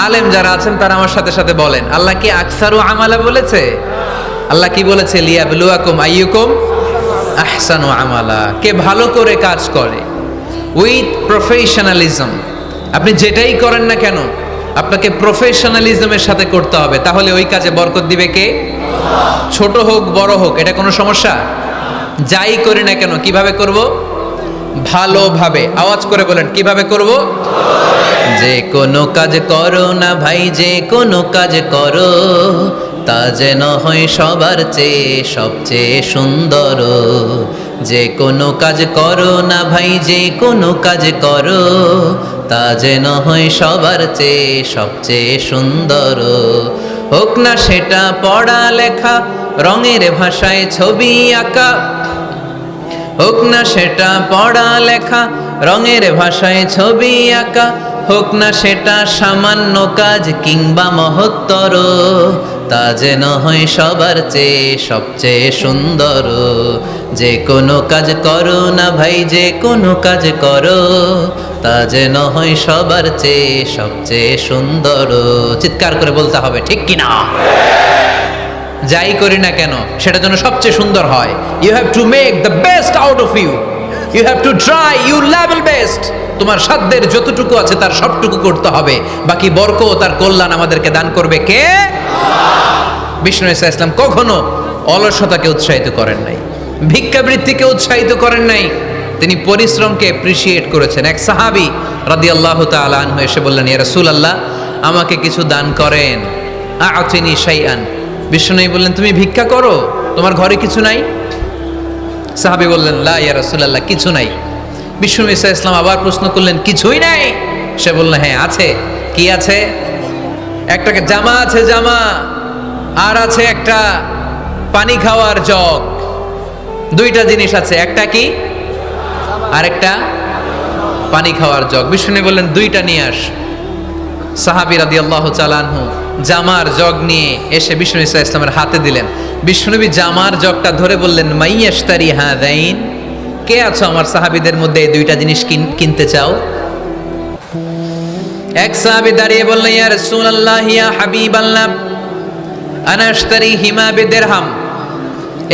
আলেম যারা আছেন তারা আমার সাথে সাথে বলেন, আল্লাহ কি আকসারু আমালা বলেছে? আল্লাহ কি বলেছে? লিয়াবলুয়াকুম আইয়ুকুম আহসানু আমালা, কে ভালো করে কাজ করে উইথ প্রফেশনালিজম। আপনি যেটাই করেন না কেন, আপনাকে প্রফেশনালিজমের সাথে করতে হবে, তাহলে ওই কাজে বরকত দিবে কে? ছোট হোক বড় হোক, এটা কোনো সমস্যা? যাই করি না কেন কিভাবে করব? ভালোভাবে। আওয়াজ করে বলেন, কিভাবে করব? যে কোনো কাজ করো না ভাই, যে কোনো কাজ করো, তা যেন হয় সবার চেয়ে সবচেয়ে সুন্দর। যে কোনো কাজ করো না ভাই, যে কোনো কাজ করো, তা যেন হয় সবার চেয়ে সবচেয়ে সুন্দর। হোক না সেটা পড়া লেখা, রঙের ভাষায় ছবি আঁকা, হোক না সেটা পড়া লেখা, রঙের ভাষায় ছবি আঁকা, হোক না সেটা সামান্য কাজ কিংবা মহত্তর, তা যেন হয় সবার চেয়ে সবচেয়ে সুন্দর। যে কোনো কাজ করো না ভাই, যে কোনো কাজ করো, তা যেন হয় সবার চেয়ে সবচেয়ে সুন্দর। চিৎকার করে বলতে হবে, ঠিক কিনা? যাই করি না কেন সেটা যেন সবচেয়ে সুন্দর হয়। You have to make the best out of you, you have to try you level best. তোমার সাধ্যের যতটুকু আছে তার সবটুকু করতে হবে, বাকি বরকত তার কল্যাণ আমাদেরকে দান করবে কে? বিষ্ণু ঈসা ইসলাম কখনো অলসতাকে উৎসাহিত করেন নাই, ভিক্ষাবৃত্তিকে উৎসাহিত করেন নাই, তিনি পরিশ্রমকে অ্যাপ্রিশিয়েট করেছেন। এক সাহাবী রাদিয়াল্লাহু তাআলা আনহু এসে বললেন, ইয়া রাসূলুল্লাহ, আমাকে কিছু দান করেন, আ'তিনি শাইআন। বিষ্ণু বললেন, তুমি ভিক্ষা করো, তোমার ঘরে কিছু নাই? সাহাবী বললেন, লা ইয়া রাসূলুল্লাহ, কিছু নাই। বিষ্ণু ঈসা ইসলাম আবার প্রশ্ন করলেন, কিছুই নাই? সে বলল, হ্যাঁ আছে। কি আছে? একটা জামা আছে, জামা, আর আছে একটা পানি খাওয়ার জগ। দুইটা জিনিস আছে, একটা কি আর একটা পানি খাওয়ার জগ। বিষ্ণু বললেন, দুইটা নিয়ে আস। সাহাবী রাদিয়াল্লাহু তাআলা আনহু জামার জগ নিয়ে এসে বিষ্ণু ঈসা ইসলামের হাতে দিলেন। বিষ্ণুনবী জামার জগটা ধরে বললেন, মাইয়াশতারি হাযাইন, কে আছো আমার সাহাবীদের মধ্যে এই দুইটা জিনিস কিনতে চাও? এক সাহাবী দাঁড়িয়ে বললেন, ইয়া রাসূলুল্লাহ, ইয়া হাবিবাল্লাহ, আনা আশতারিহিমা বিদিরহাম।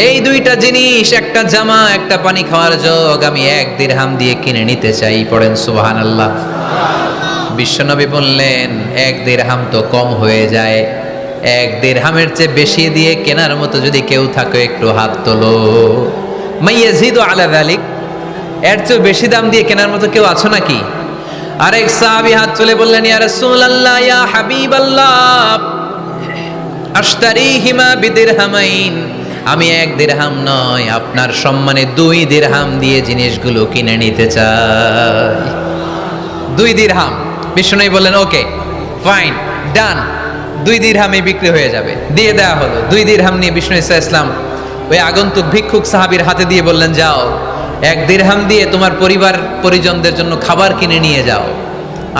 এই দুইটা জিনিস, একটা জামা, একটা পানি খাওয়ার জগ, আমি 1 দিরহাম দিয়ে কিনে নিতে চাই। পড়েন সুবহানাল্লাহ। বিশ্বনবী বললেন, 1 দিরহাম তো কম হয়ে যায়, 1 দিরহামের চেয়ে বেশি দিয়ে কেনার মতো যদি কেউ থাকে একটু হাত তোলো। মাইয়াজিদু আলা যালিক, এর চেয়ে বেশি দাম দিয়ে কেনার মতো কেউ আছো নাকি? আরেক সাহাবী হাত তুলে বললেন, ইয়া রাসূলুল্লাহ, ইয়া হাবিবাল্লাহ, আশতারিহিমা বিদিরহামাইন, আমি 1 দিরহাম নয়, আপনার সম্মানে 2 দিরহাম দিয়ে জিনিসগুলো কিনে নিতে চাই। 2 দিরহাম। বিষ্ণু বললেন, ওকে ফাইন, ডান, 2 দিরহামে বিক্রি হয়ে যাবে। দিয়ে দেওয়া হলো। 2 দিরহাম নিয়ে বিষ্ণু ঈসা ইসলাম ওই আগন্তুক ভিক্ষুক সাহাবীর হাতে দিয়ে বললেন, যাও এক দিরহাম দিয়ে তোমার পরিবার পরিজনদের জন্য খাবার কিনে নিয়ে যাও,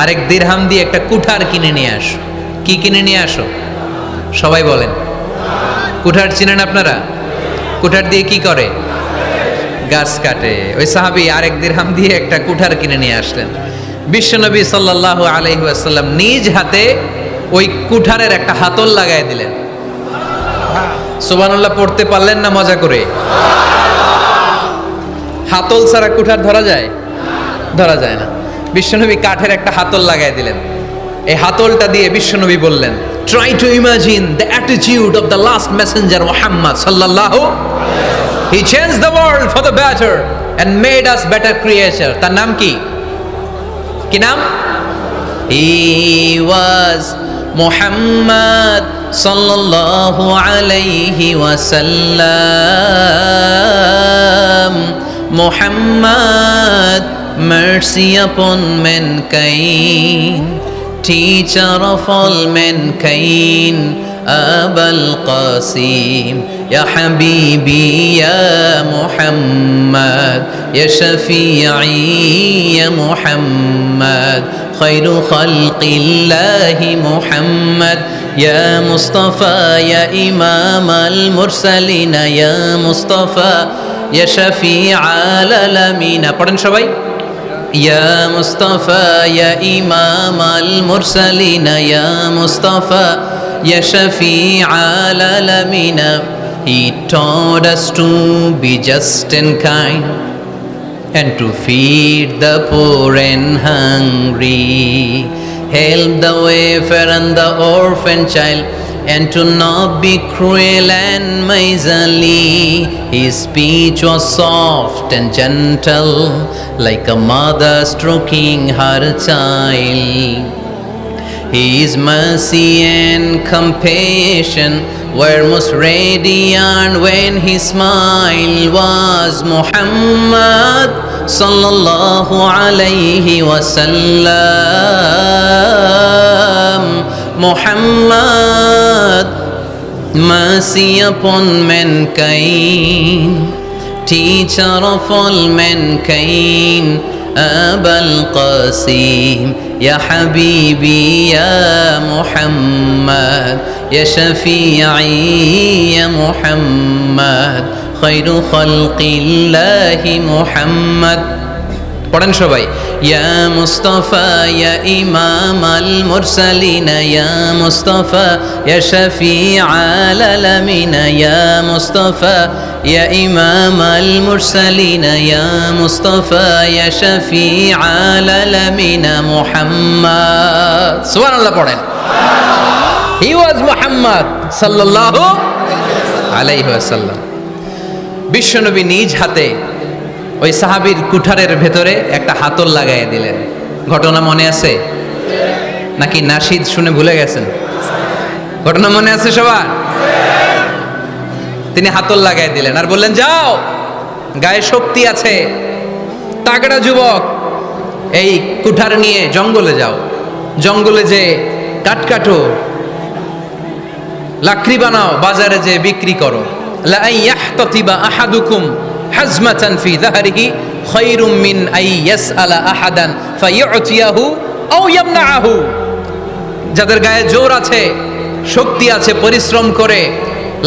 আরেক দিরহাম দিয়ে একটা কুঠার কিনে নিয়ে আসো। কি কিনে নিয়ে আসো? সবাই বলেন। কুঠার চিনেন আপনারা? কুঠার দিয়ে কি করে? গাছ কাটে। ওই সাহাবী আরেক দিরহাম দিয়ে একটা কুঠার কিনে নিয়ে আসলেন। বিশ্বনবী সাল্লাল্লাহু আলাইহি ওয়াসাল্লাম নিজ হাতে ওই কুঠারের একটা হাতল লাগাই দিলেন। সুবহানাল্লাহ পড়তে পারলেন না মজা করে? হাতল ছাড়া কুঠার ধরা যায়? ধরা যায় না। বিশ্বনবী কাঠের একটা হাতল লাগাই দিলেন। এই হাতলটা দিয়ে বিশ্বনবী বললেন, try to imagine the attitude of the last messenger Muhammad সাল্লাল্লাহু, he changed the world for the better and made us better creature. তার নাম কি? কি নাম? হি ওয়াজ মুহাম্মদ সাল্লাল্লাহু আলাইহি ওয়াসাল্লাম। Muhammad, mercy upon mankind, teacher of all mankind, Abul Qasim, Ya Habibi, Ya Muhammad, Ya Shafi'i, Ya Muhammad, Khairu Khalqillahi Muhammad, Ya Mustafa, Ya Imam al-Mursalin, Ya Mustafa, Ya Shafi'al Alamin. পড়েন সবাই। Ya Mustafa, Ya Imam al-Mursalin, Ya Mustafa, Ya Shafi'al Alamin. He taught us to be just and kind and to feed the poor and hungry, help the wafer and the orphan child, and to not be cruel and miserly. His speech was soft and gentle, like a mother stroking her child. His mercy and compassion were most radiant when his smile was Muhammad sallallahu alayhi wasallam. Muhammad, mercy upon mankind, teacher of all mankind, Abul Qasim, Ya Habibi, Ya Muhammad, Ya Shafi'i, Ya Muhammad, Khairu Khalqillahi Muhammad. পড়েন সবাই। Ya Mustafa, Ya Imam al-Mursalin, Ya Mustafa, Ya Shafi'al Alamin, Ya Mustafa, Ya Imam al-Mursalin, Ya Mustafa, Ya Shafi'al Alamin, Muhammad. সুবহানাল্লাহ পড়েন। He was Muhammad sallallahu alayhi wasallam. বিশ্বনবী নিজ হাতে ওই সাহাবীর কুঠারের ভেতরে একটা হাতল লাগাইয়া দিলেন। ঘটনা মনে আছে নাকি নাশিদ শুনে ভুলে গেছেন? ঘটনা মনে আছে সবার? তিনি হাতল লাগাই দিলেন আর বললেন, যাও, গায়ে শক্তি আছে, তাগড়া যুবক, এই কুঠার নিয়ে জঙ্গলে যাও, জঙ্গলে যে কাঠ কাটো, লাকড়ি বানাও, বাজারে যে বিক্রি করো। লা ইয়াহতাতিবা আহাদুকুম হাজমাতান ফি যাহরিহি খায়রুম মিন আই ইয়াসআলা আহাদান ফায়ু'তিয়াহু আও ইয়ামনাহু। যাদের গায়ে জোর আছে, শক্তি আছে, পরিশ্রম করে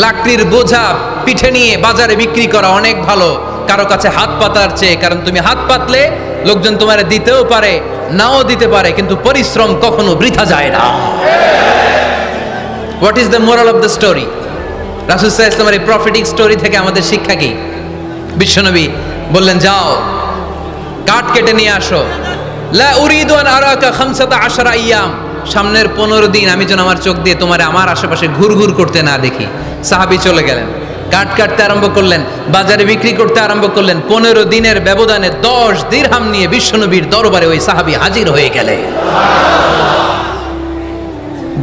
লাকড়ির বোঝা পিঠে নিয়ে বাজারে বিক্রি করা অনেক ভালো কারো কাছে হাত পাতার চেয়ে। কারণ তুমি হাত পাতলে লোকজন তোমারে দিতেও পারে, নাও দিতে পারে, কিন্তু পরিশ্রম কখনো বৃথা যায় না। What is the moral of the story? রাসূল সাল্লাল্লাহু আলাইহি ওয়াসাল্লামের এই প্রফেটিক স্টোরি থেকে আমাদের শিক্ষা কি? বিশ্বনবী বললেন, যাও, কাঠ কেটে নিয়ে আসো। লা উরিদু আন আরাকা 15 আইয়াম, সামনের 15 দিন আমি যেন আমার চোখ দিয়ে তোমার আমার আশেপাশে ঘুরঘুর করতে না দেখি। সাহাবী চলে গেলেন, কাঠ কাটতে আরম্ভ করলেন, বাজারে বিক্রি করতে আরম্ভ করলেন। 15 দিনের ব্যবধানে 10 দিরহাম নিয়ে বিশ্বনবীর দরবারে ওই সাহাবী হাজির হয়ে গেলেন।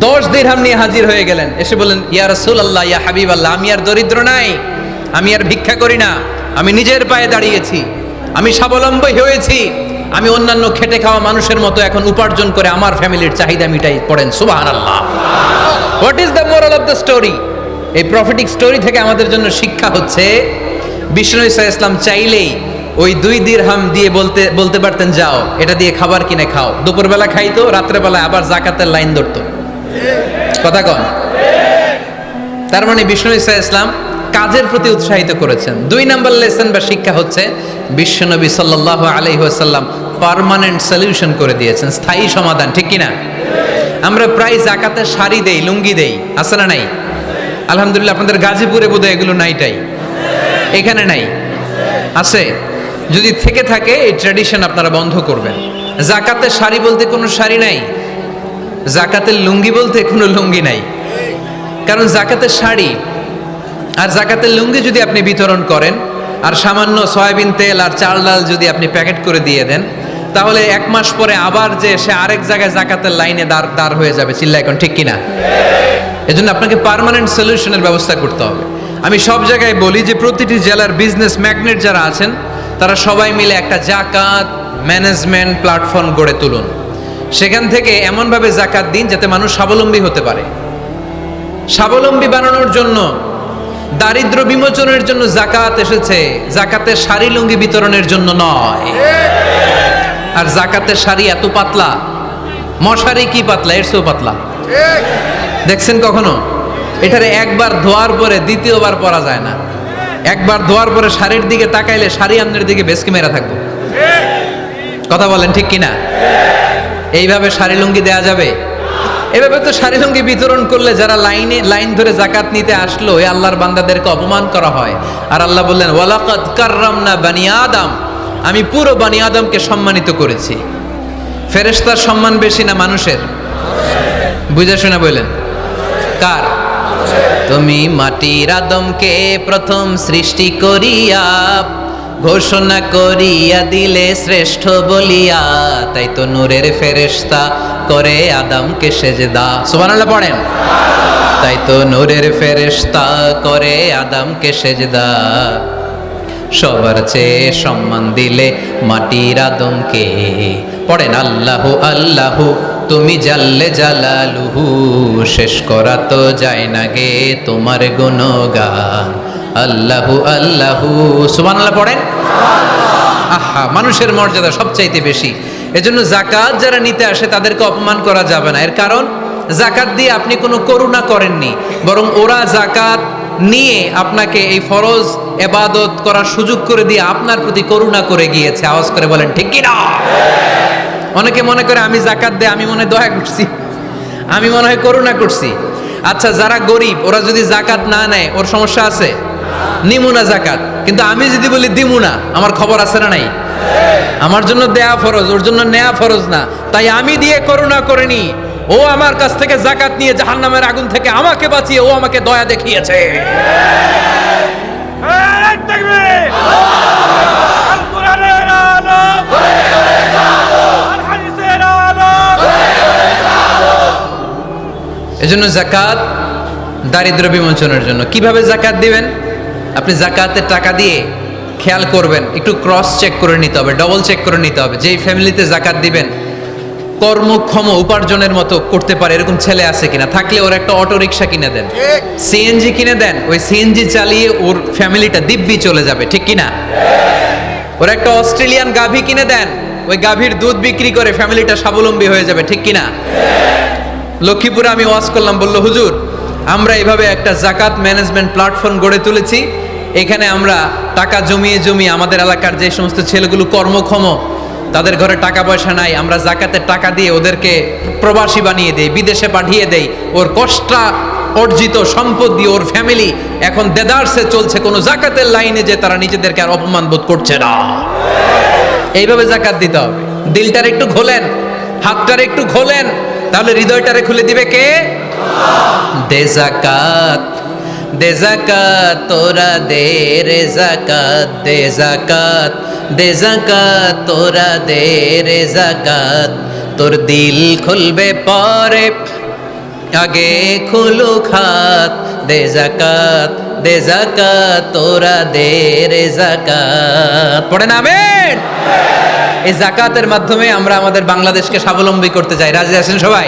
10 দিরহাম নিয়ে হাজির হয়ে গেলেন। এসে বললেন, ইয়া রাসূলুল্লাহ, ইয়া হাবিবাল্লাহ, আমি আর দরিদ্র নাই, আমি আর ভিক্ষা করি না, আমি নিজের পায়ে দাঁড়িয়েছি, আমি স্বাবলম্বী হয়েছি, আমি অন্যান্য খেটে খাওয়া মানুষের মতো এখন উপার্জন করে আমার ফ্যামিলির চাহিদা মিটাই। পড়েন সুবহানাল্লাহ। What is the moral of the story? এই প্রফেটিক স্টোরি থেকে আমাদের জন্য শিক্ষা হচ্ছে, বিষ্ণু ইসা ইসলাম চাইলেই ওই 2 দিরহাম দিয়ে বলতে পারতেন যাও এটা দিয়ে খাবার কিনে খাও, দুপুরবেলা খাইতো, রাত্রেবেলা আবার জাকাতের লাইন ধরতো। কথা কন। তার মানে বিষ্ণু ইসলাম কাজের প্রতি উৎসাহিত করেছেন। 2 নম্বর লেসন বা শিক্ষা হচ্ছে বিশ্বনবী সাল্লাল্লাহু আলাইহি ওয়াসাল্লাম পার্মানেন্ট সলিউশন করে দিয়েছেন, স্থায়ী সমাধান, ঠিক কিনা? আমরা প্রায় জাকাতের শাড়ি দেই, লুঙ্গি দেই, আছে না নাই? আলহামদুলিল্লাহ আপনাদের গাজীপুরে বোধহয় এগুলো নাইটাই, এখানে নাই, আছে? যদি থেকে থাকে এই ট্র্যাডিশন আপনারা বন্ধ করবেন। জাকাতের শাড়ি বলতে কোনো শাড়ি নাই, জাকাতের লুঙ্গি বলতে কোনো লুঙ্গি নাই। কারণ জাকাতের শাড়ি আর জাকাতের লুঙ্গি যদি আপনি বিতরণ করেন আর সামান্য সয়াবিন তেল আর চাল ডাল যদি আপনি প্যাকেট করে দিয়ে দেন, তাহলে 1 মাস পরে আবার যে সে আরেক জায়গায় জাকাতের লাইনে দাঁড় হয়ে যাবে। চিল্লা এখন, ঠিক কিনা? এজন্য আপনাকে পার্মানেন্ট সলিউশনের ব্যবস্থা করতে হবে। আমি সব জায়গায় বলি যে প্রতিটি জেলার বিজনেস ম্যাগনেট যারা আছেন তারা সবাই মিলে একটা জাকাত ম্যানেজমেন্ট প্ল্যাটফর্ম গড়ে তুলুন। সেখান থেকে এমনভাবে জাকাত দিন যাতে মানুষ স্বাবলম্বী হতে পারে। স্বাবলম্বী বানানোর জন্য, দারিদ্র বিমোচনের জন্য জাকাত এসেছে, জাকাতের শাড়ি লুঙ্গি বিতরণের জন্য নয়। আর জাকাতের শাড়ি এত পাতলা, মশারি কি পাতলা, এর চেয়েও পাতলা। দেখছেন কখনো? এটারে একবার ধোয়ার পরে দ্বিতীয়বার পরা যায় না। একবার ধোয়ার পরে শাড়ির দিকে তাকাইলে শাড়ি আপনার দিকে বেশকি মেরা থাকবো। কথা বলেন, ঠিক কিনা? এইভাবে শাড়ি লুঙ্গি দেয়া যাবে? এভাবে তো শাড়ি লুঙ্গি বিতরণ করলে যারা লাইন ধরে জাকাত নিতে আসলো এই আল্লাহর বান্দাদেরকে অপমান করা হয়। আর আল্লাহ বললেন ওয়ালাকাদ কাররামনা বানি আদম, আমি পুরো বানি আদমকে সম্মানিত করেছি। ফেরেশতার সম্মান বেশি না মানুষের? বুঝে শুনে বললেন কার? তুমি মাটির আদমকে প্রথম সৃষ্টি করিয়া ঘোষণা করিয়া দিলে শ্রেষ্ঠ বলিয়া, তাই তো নূরের ফেরেশতা করে আদমকে সেজদা। সুবহানাল্লাহ পড়েন। তাই তো নূরের ফেরেশতা করে আদমকে সেজদা, সবার চেয়ে সম্মান দিলে মাটির আদমকে। পড়েন আল্লাহু আল্লাহু তুমি জাল্লে জালালুহু, শেষ করা তো যায় না গে তোমার গুণগান। আল্লাহু আল্লাহু, সুবহানাল্লাহ পড়েন। আহা, মানুষের মর্যাদা সবচাইতে বেশি। এজন্য জাকাত যারা নিতে আসে তাদেরকে অপমান করা যাবে না। এর কারণ জাকাত দিয়ে আপনি কোনো করুণা করেননি, বরং ওরা জাকাত নিয়ে আপনাকে এই ফরজ ইবাদত করার সুযোগ করে দিয়ে আপনার প্রতি করুণা করে গিয়েছে। আওয়াজ করে বলেন ঠিক কি না? অনেকে মনে করে আমি জাকাত দেই, আমি মনে হয় দয়া করছি, আমি মনে হয় করুণা করছি। আচ্ছা, যারা গরিব ওরা যদি জাকাত না নেয় ওর সমস্যা আছে? নিমুনা জাকাত। কিন্তু আমি যদি বলি দিমুনা, আমার খবর আছে না নাই? আমার জন্য দেয়া ফরজ, ওর জন্য নেয়া ফরজ না। তাই আমি দিয়ে করুণা করিনি, ও আমার কাছ থেকে জাকাত নিয়ে জাহান্নামের আগুন থেকে আমাকে বাঁচিয়ে ও আমাকে দয়া দেখিয়েছে। এজন্য জাকাত দারিদ্র বিমোচনের জন্য। কিভাবে জাকাত দিবেন? আপনি জাকাতের টাকা দিয়ে খেয়াল করবেন, একটু ক্রস চেক করে নিতে হবে, ডবল চেক করে নিতে হবে। যেই ফ্যামিলিতে জাকাত দিবেন কর্মক্ষম উপার্জনের মতো করতে পারে এরকম ছেলে আছে কিনা, থাকলে ওর একটা অটো রিক্সা কিনে দেন, সিএনজি কিনে দেন, ওই সিএনজি চালিয়ে ওর ফ্যামিলিটা দিব্যি চলে যাবে, ঠিক কিনা? ওর একটা অস্ট্রেলিয়ান গাভী কিনে দেন, ওই গাভীর দুধ বিক্রি করে ফ্যামিলিটা স্বাবলম্বী হয়ে যাবে, ঠিক কিনা? লক্ষ্মীপুরে আমি ওয়াজ করলাম, বললো হুজুর আমরা এভাবে একটা জাকাত ম্যানেজমেন্ট প্ল্যাটফর্ম গড়ে তুলেছি, এখানে আমরা টাকা জমিয়ে জমিয়ে আমাদের এলাকার যে সমস্ত ছেলেগুলো কর্মক্ষম, তাদের ঘরে টাকা পয়সা নাই, আমরা জাকাতের টাকা দিয়ে ওদেরকে প্রবাসী বানিয়ে দেই, বিদেশে পাঠিয়ে দেই। ওর কষ্ট অর্জিত সম্পদ দিয়ে ওর ফ্যামিলি এখন দেদারসে চলছে, কোনো জাকাতের লাইনে যে তারা নিজেদেরকে আর অপমান বোধ করছে না। এইভাবে জাকাত দিতে হবে। দিলটার একটু খোলেন, হাতটার একটু খোলেন, তাহলে হৃদয়টারে খুলে দিবে কে? দে জাকাত, দে জাকাত তোরা দে রে জাকাত, দে জাকাত, দে জাকাত তোরা দে রে জাকাত, তোর দিল খুলবে পরে আগে খুলু খাত, দে জাকাত, দে জাকাত তোরা দে রে জাকাত। পড়েন আমিন। এই জাকাতের মাধ্যমে আমরা আমাদের বাংলাদেশকে স্বাবলম্বী করতে চাই। রাজি আছেন সবাই?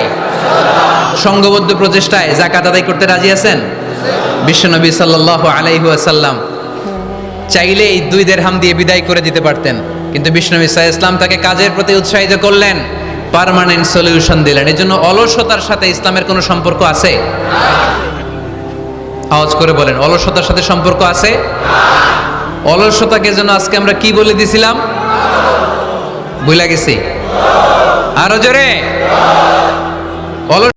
সংঘবদ্ধ প্রচেষ্টায় জাকাত আদায় করতে রাজি আছেন? বিশ্বনবী সাল্লাল্লাহু আলাইহি ওয়াসাল্লাম চাইলে এই 2 দিরহাম দিয়ে বিদায় করে দিতে পারতেন, কিন্তু বিষ্ণু ঈসা ইসলাম তাকে কাজের প্রতি উৎসাহিত করলেন, পার্মানেন্ট সলিউশন দিলেন। এজন্য অলসতার সাথে ইসলামের কোনো সম্পর্ক আছে? আওয়াজ করে বলেন, অলসতার সাথে সম্পর্ক আছে? অলসতাকে যেন আজকে আমরা কি বলে দিছিলাম? ভুলে গেছি। আরো জোরে। অলস